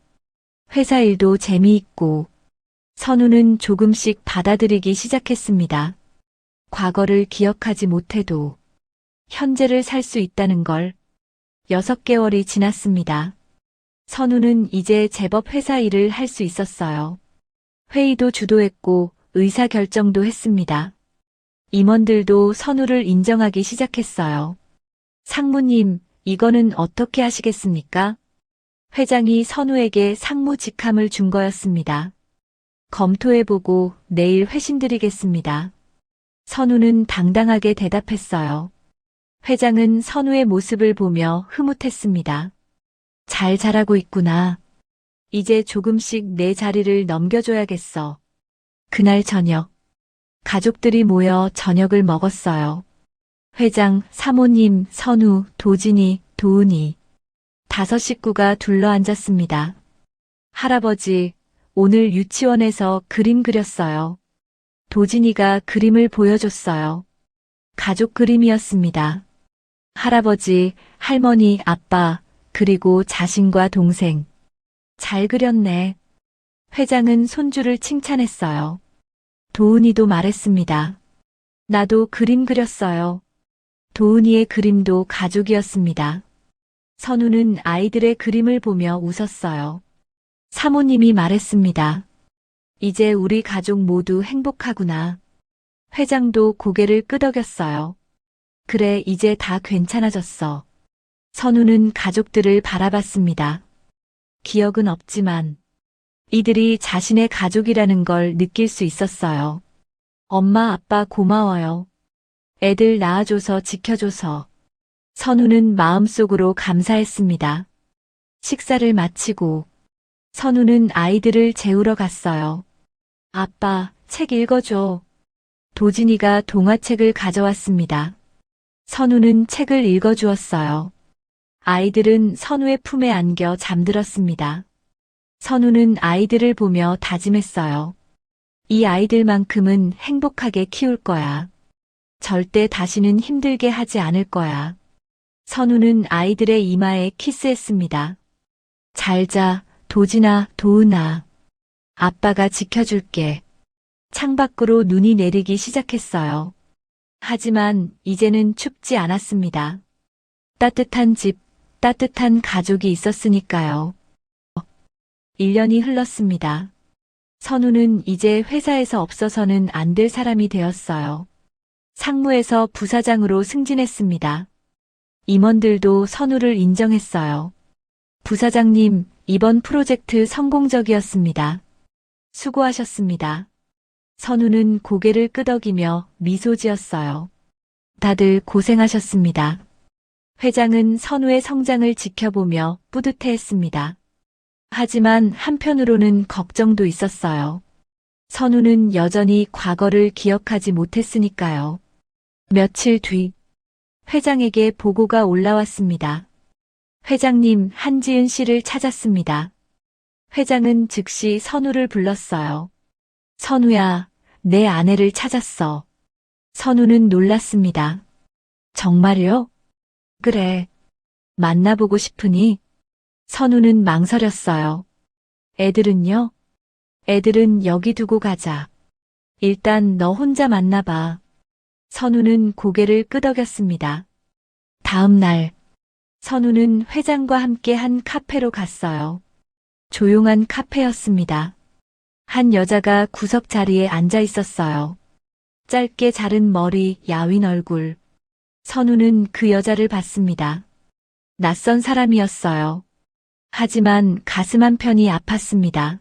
회사 일도 재미있고, 선우는 조금씩 받아들이기 시작했습니다. 과거를 기억하지 못해도 현재를 살 수 있다는 걸. 6개월이 지났습니다. 선우는 이제 제법 회사 일을 할 수 있었어요. 회의도 주도했고 의사결정도 했습니다. 임원들도 선우를 인정하기 시작했어요. 상무님, 이거는 어떻게 하시겠습니까? 회장이 선우에게 상무 직함을 준 거였습니다. 검토해보고 내일 회신드리겠습니다. 선우는 당당하게 대답했어요. 회장은 선우의 모습을 보며 흐뭇했습니다. 잘 자라고 있구나. 이제 조금씩 내 자리를 넘겨줘야겠어. 그날 저녁, 가족들이 모여 저녁을 먹었어요. 회장, 사모님, 선우, 도진이, 도은이. 5 식구가 둘러앉았습니다. 할아버지, 오늘 유치원에서 그림 그렸어요. 도진이가 그림을 보여줬어요. 가족 그림이었습니다. 할아버지, 할머니, 아빠, 그리고 자신과 동생. 잘 그렸네. 회장은 손주를 칭찬했어요. 도은이도 말했습니다. 나도 그림 그렸어요. 도은이의 그림도 가족이었습니다. 선우는 아이들의 그림을 보며 웃었어요. 사모님이 말했습니다. 이제 우리 가족 모두 행복하구나. 회장도 고개를 끄덕였어요. 그래, 이제 다 괜찮아졌어. 선우는 가족들을 바라봤습니다. 기억은 없지만 이들이 자신의 가족이라는 걸 느낄 수 있었어요. 엄마, 아빠 고마워요. 애들 낳아줘서 지켜줘서. 선우는 마음속으로 감사했습니다. 식사를 마치고 선우는 아이들을 재우러 갔어요. 아빠, 책 읽어줘. 도진이가 동화책을 가져왔습니다. 선우는 책을 읽어주었어요. 아이들은 선우의 품에 안겨 잠들었습니다. 선우는 아이들을 보며 다짐했어요. 이 아이들만큼은 행복하게 키울 거야. 절대 다시는 힘들게 하지 않을 거야. 선우는 아이들의 이마에 키스했습니다. 잘 자, 도진아, 도은아. 아빠가 지켜줄게. 창밖으로 눈이 내리기 시작했어요. 하지만 이제는 춥지 않았습니다. 따뜻한 집, 따뜻한 가족이 있었으니까요. 1년이 흘렀습니다. 선우는 이제 회사에서 없어서는 안 될 사람이 되었어요. 상무에서 부사장으로 승진했습니다. 임원들도 선우를 인정했어요. 부사장님, 이번 프로젝트 성공적이었습니다. 수고하셨습니다. 선우는 고개를 끄덕이며 미소 지었어요. 다들 고생하셨습니다. 회장은 선우의 성장을 지켜보며 뿌듯해했습니다. 하지만 한편으로는 걱정도 있었어요. 선우는 여전히 과거를 기억하지 못했으니까요. 며칠 뒤, 회장에게 보고가 올라왔습니다. 회장님, 한지은 씨를 찾았습니다. 회장은 즉시 선우를 불렀어요. 선우야, 내 아내를 찾았어. 선우는 놀랐습니다. 정말요? 그래. 만나보고 싶으니? 선우는 망설였어요. 애들은요? 애들은 여기 두고 가자. 일단 너 혼자 만나봐. 선우는 고개를 끄덕였습니다. 다음 날, 선우는 회장과 함께 한 카페로 갔어요. 조용한 카페였습니다. 한 여자가 구석 자리에 앉아 있었어요. 짧게 자른 머리, 야윈 얼굴. 선우는 그 여자를 봤습니다. 낯선 사람이었어요. 하지만 가슴 한편이 아팠습니다.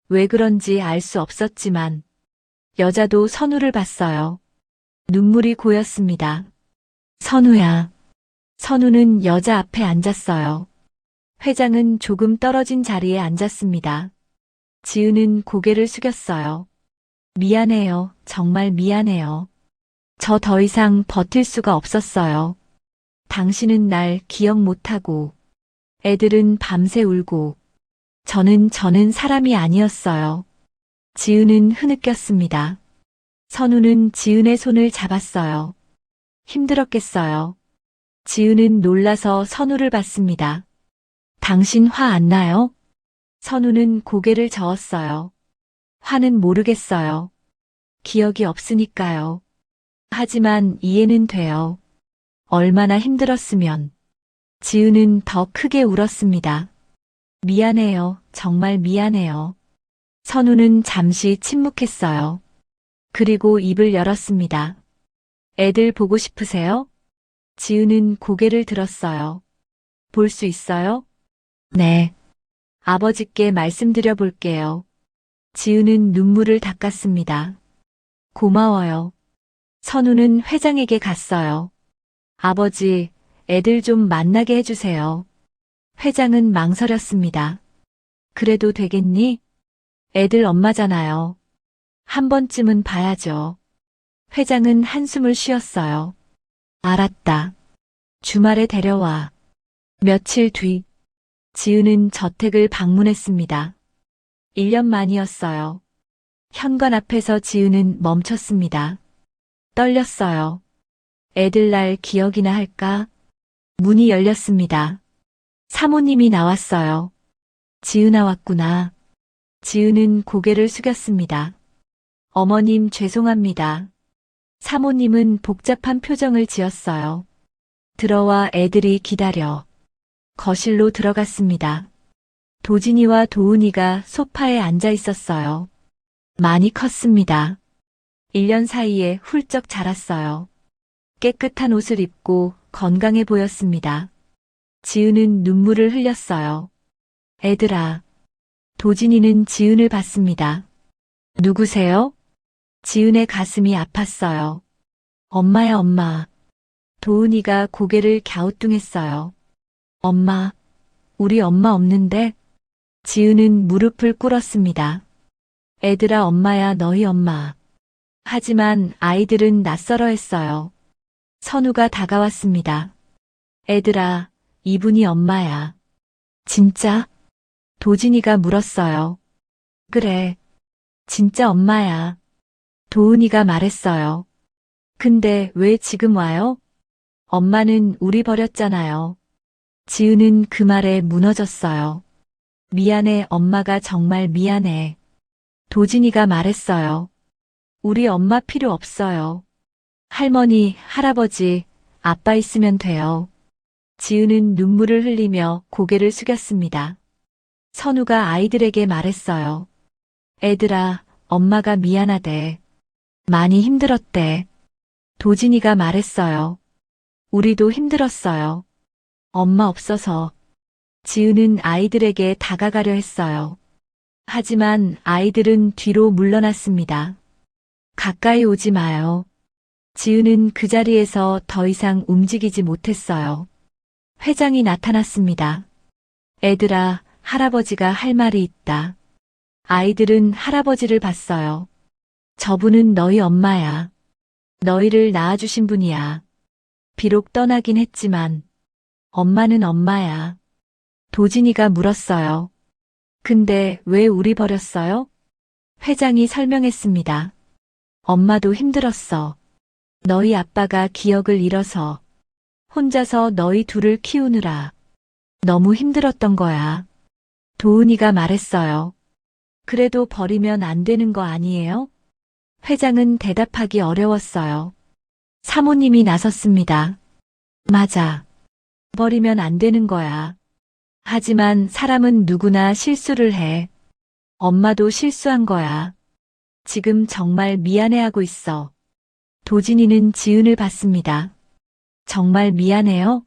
왜 그런지 알 수 없었지만 여자도 선우를 봤어요. 눈물이 고였습니다. 선우야. 선우는 여자 앞에 앉았어요. 회장은 조금 떨어진 자리에 앉았습니다. 지은은 고개를 숙였어요. 미안해요. 정말 미안해요. 저 더 이상 버틸 수가 없었어요. 당신은 날 기억 못하고, 애들은 밤새 울고, 저는 사람이 아니었어요. 지은은 흐느꼈습니다. 선우는 지은의 손을 잡았어요. 힘들었겠어요. 지은은 놀라서 선우를 봤습니다. 당신 화 안 나요? 선우는 고개를 저었어요. 화는 모르겠어요. 기억이 없으니까요. 하지만 이해는 돼요. 얼마나 힘들었으면. 지우는 더 크게 울었습니다. 미안해요. 정말 미안해요. 선우는 잠시 침묵했어요. 그리고 입을 열었습니다. 애들 보고 싶으세요? 지우는 고개를 들었어요. 볼 수 있어요? 네. 아버지께 말씀드려 볼게요. 지우는 눈물을 닦았습니다. 고마워요. 선우는 회장에게 갔어요. 아버지, 애들 좀 만나게 해주세요. 회장은 망설였습니다. 그래도 되겠니? 애들 엄마잖아요. 한 번쯤은 봐야죠. 회장은 한숨을 쉬었어요. 알았다. 주말에 데려와. 며칠 뒤, 지우는 저택을 방문했습니다. 1년 만이었어요. 현관 앞에서 지우는 멈췄습니다. 떨렸어요. 애들 날 기억이나 할까? 문이 열렸습니다. 사모님이 나왔어요. 지은아 왔구나. 지은은 고개를 숙였습니다. 어머님 죄송합니다. 사모님은 복잡한 표정을 지었어요. 들어와 애들이 기다려. 거실로 들어갔습니다. 도진이와 도은이가 소파에 앉아 있었어요. 많이 컸습니다. 1년 사이에 훌쩍 자랐어요. 깨끗한 옷을 입고 건강해 보였습니다. 지은은 눈물을 흘렸어요. 애들아. 도진이는 지은을 봤습니다. 누구세요? 지은의 가슴이 아팠어요. 엄마야, 엄마. 도은이가 고개를 갸우뚱했어요. 엄마, 우리 엄마 없는데? 지은은 무릎을 꿇었습니다. 애들아, 엄마야, 너희 엄마. 하지만 아이들은 낯설어 했어요. 선우가 다가왔습니다. 애들아, 이분이 엄마야. 진짜? 도진이가 물었어요. 그래, 진짜 엄마야. 도은이가 말했어요. 근데 왜 지금 와요? 엄마는 우리 버렸잖아요. 지은은 그 말에 무너졌어요. 미안해, 엄마가 정말 미안해. 도진이가 말했어요. 우리 엄마 필요 없어요. 할머니, 할아버지, 아빠 있으면 돼요. 지은은 눈물을 흘리며 고개를 숙였습니다. 선우가 아이들에게 말했어요. 애들아, 엄마가 미안하대. 많이 힘들었대. 도진이가 말했어요. 우리도 힘들었어요. 엄마 없어서. 지은은 아이들에게 다가가려 했어요. 하지만 아이들은 뒤로 물러났습니다. 가까이 오지 마요. 지은은 그 자리에서 더 이상 움직이지 못했어요. 회장이 나타났습니다. 애들아, 할아버지가 할 말이 있다. 아이들은 할아버지를 봤어요. 저분은 너희 엄마야. 너희를 낳아주신 분이야. 비록 떠나긴 했지만 엄마는 엄마야. 도진이가 물었어요. 근데 왜 우리 버렸어요? 회장이 설명했습니다. 엄마도 힘들었어. 너희 아빠가 기억을 잃어서 혼자서 너희 둘을 키우느라 너무 힘들었던 거야. 도은이가 말했어요. 그래도 버리면 안 되는 거 아니에요? 회장은 대답하기 어려웠어요. 사모님이 나섰습니다. 맞아. 버리면 안 되는 거야. 하지만 사람은 누구나 실수를 해. 엄마도 실수한 거야. 지금 정말 미안해하고 있어. 도진이는 지은을 봤습니다. 정말 미안해요?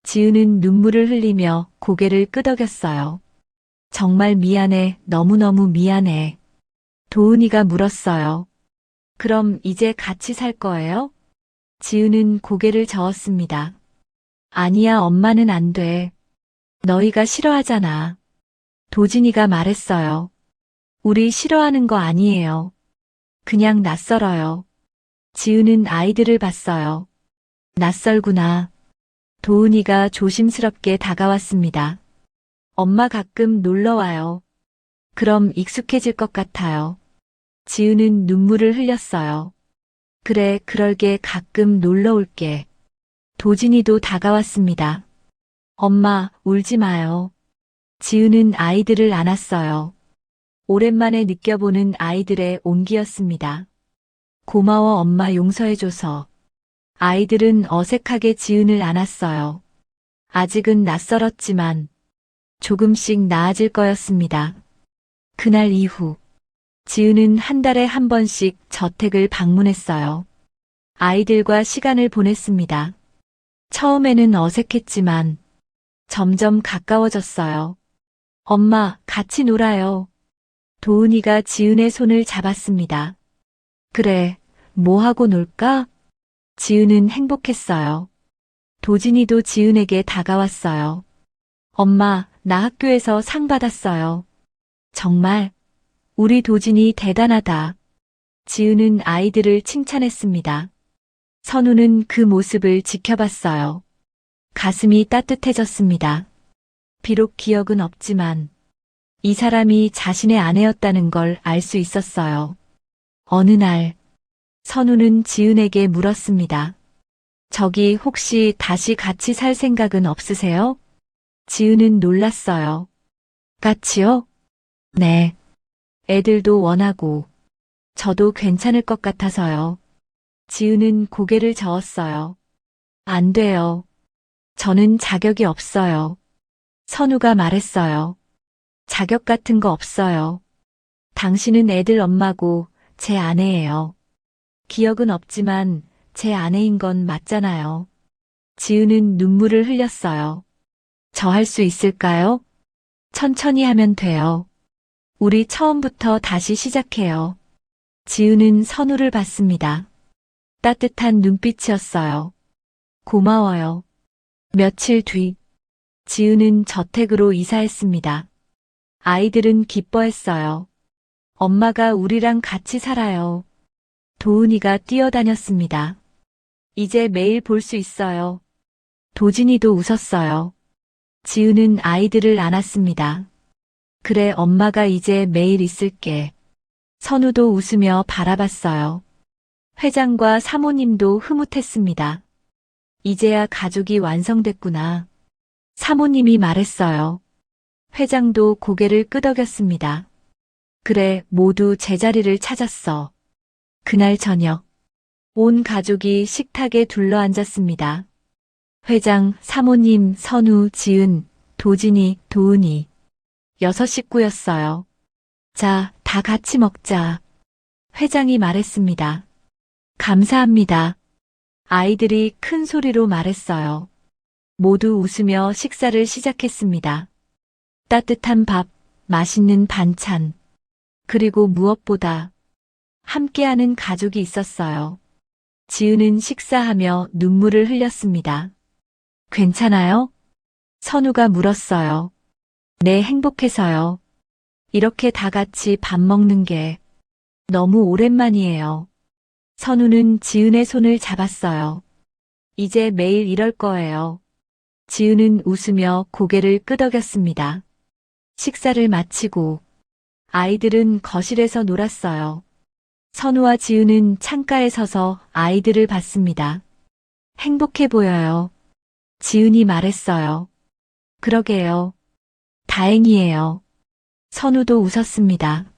지은은 눈물을 흘리며 고개를 끄덕였어요. 정말 미안해, 너무너무 미안해. 도은이가 물었어요. 그럼 이제 같이 살 거예요? 지은은 고개를 저었습니다. 아니야, 엄마는 안 돼. 너희가 싫어하잖아. 도진이가 말했어요. 우리 싫어하는 거 아니에요. 그냥 낯설어요. 지은은 아이들을 봤어요. 낯설구나. 도은이가 조심스럽게 다가왔습니다. 엄마 가끔 놀러 와요. 그럼 익숙해질 것 같아요. 지은은 눈물을 흘렸어요. 그래, 그럴게. 가끔 놀러 올게. 도진이도 다가왔습니다. 엄마, 울지 마요. 지우는 아이들을 안았어요. 오랜만에 느껴보는 아이들의 온기였습니다. 고마워 엄마 용서해줘서. 아이들은 어색하게 지은을 안았어요. 아직은 낯설었지만 조금씩 나아질 거였습니다. 그날 이후 지은은 한 달에 한 번씩 저택을 방문했어요. 아이들과 시간을 보냈습니다. 처음에는 어색했지만 점점 가까워졌어요. 엄마, 같이 놀아요. 도은이가 지은의 손을 잡았습니다. 그래, 뭐 하고 놀까? 지은은 행복했어요. 도진이도 지은에게 다가왔어요. 엄마, 나 학교에서 상 받았어요. 정말? 우리 도진이 대단하다. 지은은 아이들을 칭찬했습니다. 선우는 그 모습을 지켜봤어요. 가슴이 따뜻해졌습니다. 비록 기억은 없지만 이 사람이 자신의 아내였다는 걸 알 수 있었어요. 어느 날 선우는 지은에게 물었습니다. 저기 혹시 다시 같이 살 생각은 없으세요? 지은은 놀랐어요. 같이요? 네. 애들도 원하고 저도 괜찮을 것 같아서요. 지은은 고개를 저었어요. 안 돼요. 저는 자격이 없어요. 선우가 말했어요. 자격 같은 거 없어요. 당신은 애들 엄마고 제 아내예요. 기억은 없지만 제 아내인 건 맞잖아요. 지은은 눈물을 흘렸어요. 저 할 수 있을까요? 천천히 하면 돼요. 우리 처음부터 다시 시작해요. 지은은 선우를 봤습니다. 따뜻한 눈빛이었어요. 고마워요. 며칠 뒤, 지은은 저택으로 이사했습니다. 아이들은 기뻐했어요. 엄마가 우리랑 같이 살아요. 도은이가 뛰어다녔습니다. 이제 매일 볼 수 있어요. 도진이도 웃었어요. 지은은 아이들을 안았습니다. 그래, 엄마가 이제 매일 있을게. 선우도 웃으며 바라봤어요. 회장과 사모님도 흐뭇했습니다. 이제야 가족이 완성됐구나. 사모님이 말했어요. 회장도 고개를 끄덕였습니다. 그래, 모두 제자리를 찾았어. 그날 저녁, 온 가족이 식탁에 둘러앉았습니다. 회장, 사모님, 선우, 지은, 도진이, 도은이. 6식구였어요. 자, 다 같이 먹자. 회장이 말했습니다. 감사합니다. 아이들이 큰 소리로 말했어요. 모두 웃으며 식사를 시작했습니다. 따뜻한 밥, 맛있는 반찬, 그리고 무엇보다 함께하는 가족이 있었어요. 지은은 식사하며 눈물을 흘렸습니다. 괜찮아요? 선우가 물었어요. 네, 행복해서요. 이렇게 다 같이 밥 먹는 게 너무 오랜만이에요. 선우는 지은의 손을 잡았어요. 이제 매일 이럴 거예요. 지은은 웃으며 고개를 끄덕였습니다. 식사를 마치고 아이들은 거실에서 놀았어요. 선우와 지은은 창가에 서서 아이들을 봤습니다. 행복해 보여요. 지은이 말했어요. 그러게요. 다행이에요. 선우도 웃었습니다.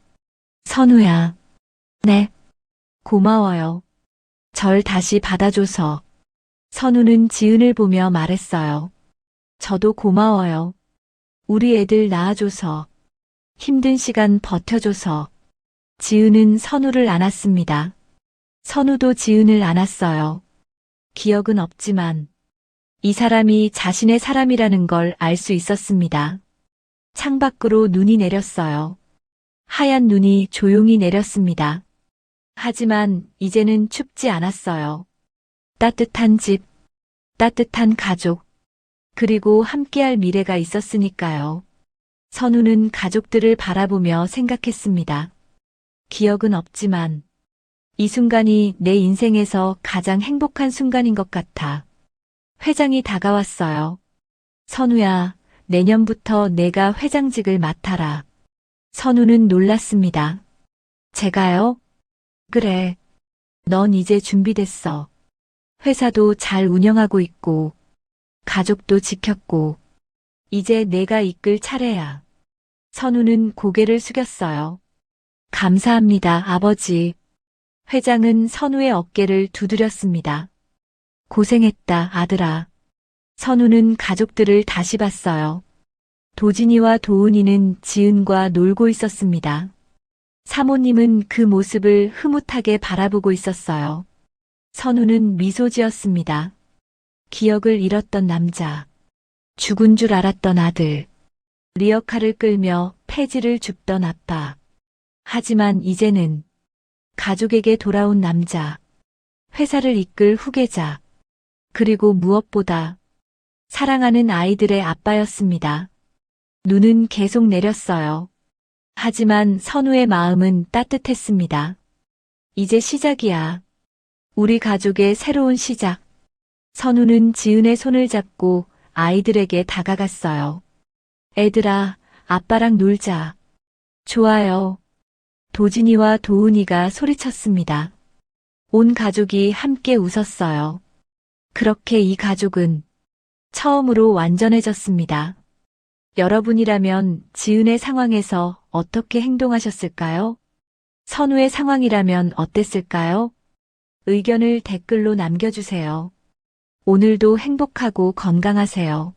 선우야. 네. 고마워요. 절 다시 받아줘서. 선우는 지은을 보며 말했어요. 저도 고마워요. 우리 애들 낳아줘서. 힘든 시간 버텨줘서. 지은은 선우를 안았습니다. 선우도 지은을 안았어요. 기억은 없지만 이 사람이 자신의 사람이라는 걸 알 수 있었습니다. 창밖으로 눈이 내렸어요. 하얀 눈이 조용히 내렸습니다. 하지만 이제는 춥지 않았어요. 따뜻한 집, 따뜻한 가족, 그리고 함께할 미래가 있었으니까요. 선우는 가족들을 바라보며 생각했습니다. 기억은 없지만 이 순간이 내 인생에서 가장 행복한 순간인 것 같아. 회장이 다가왔어요. 선우야, 내년부터 내가 회장직을 맡아라. 선우는 놀랐습니다. 제가요? 그래. 넌 이제 준비됐어. 회사도 잘 운영하고 있고, 가족도 지켰고, 이제 내가 이끌 차례야. 선우는 고개를 숙였어요. 감사합니다, 아버지. 회장은 선우의 어깨를 두드렸습니다. 고생했다, 아들아. 선우는 가족들을 다시 봤어요. 도진이와 도훈이는 지은과 놀고 있었습니다. 사모님은 그 모습을 흐뭇하게 바라보고 있었어요. 선우는 미소 지었습니다. 기억을 잃었던 남자. 죽은 줄 알았던 아들. 리어카를 끌며 폐지를 줍던 아빠. 하지만 이제는 가족에게 돌아온 남자. 회사를 이끌 후계자. 그리고 무엇보다 사랑하는 아이들의 아빠였습니다. 눈은 계속 내렸어요. 하지만 선우의 마음은 따뜻했습니다. 이제 시작이야. 우리 가족의 새로운 시작. 선우는 지은의 손을 잡고 아이들에게 다가갔어요. 애들아, 아빠랑 놀자. 좋아요. 도진이와 도훈이가 소리쳤습니다. 온 가족이 함께 웃었어요. 그렇게 이 가족은 처음으로 완전해졌습니다. 여러분이라면 지은의 상황에서 어떻게 행동하셨을까요? 선우의 상황이라면 어땠을까요? 의견을 댓글로 남겨주세요. 오늘도 행복하고 건강하세요.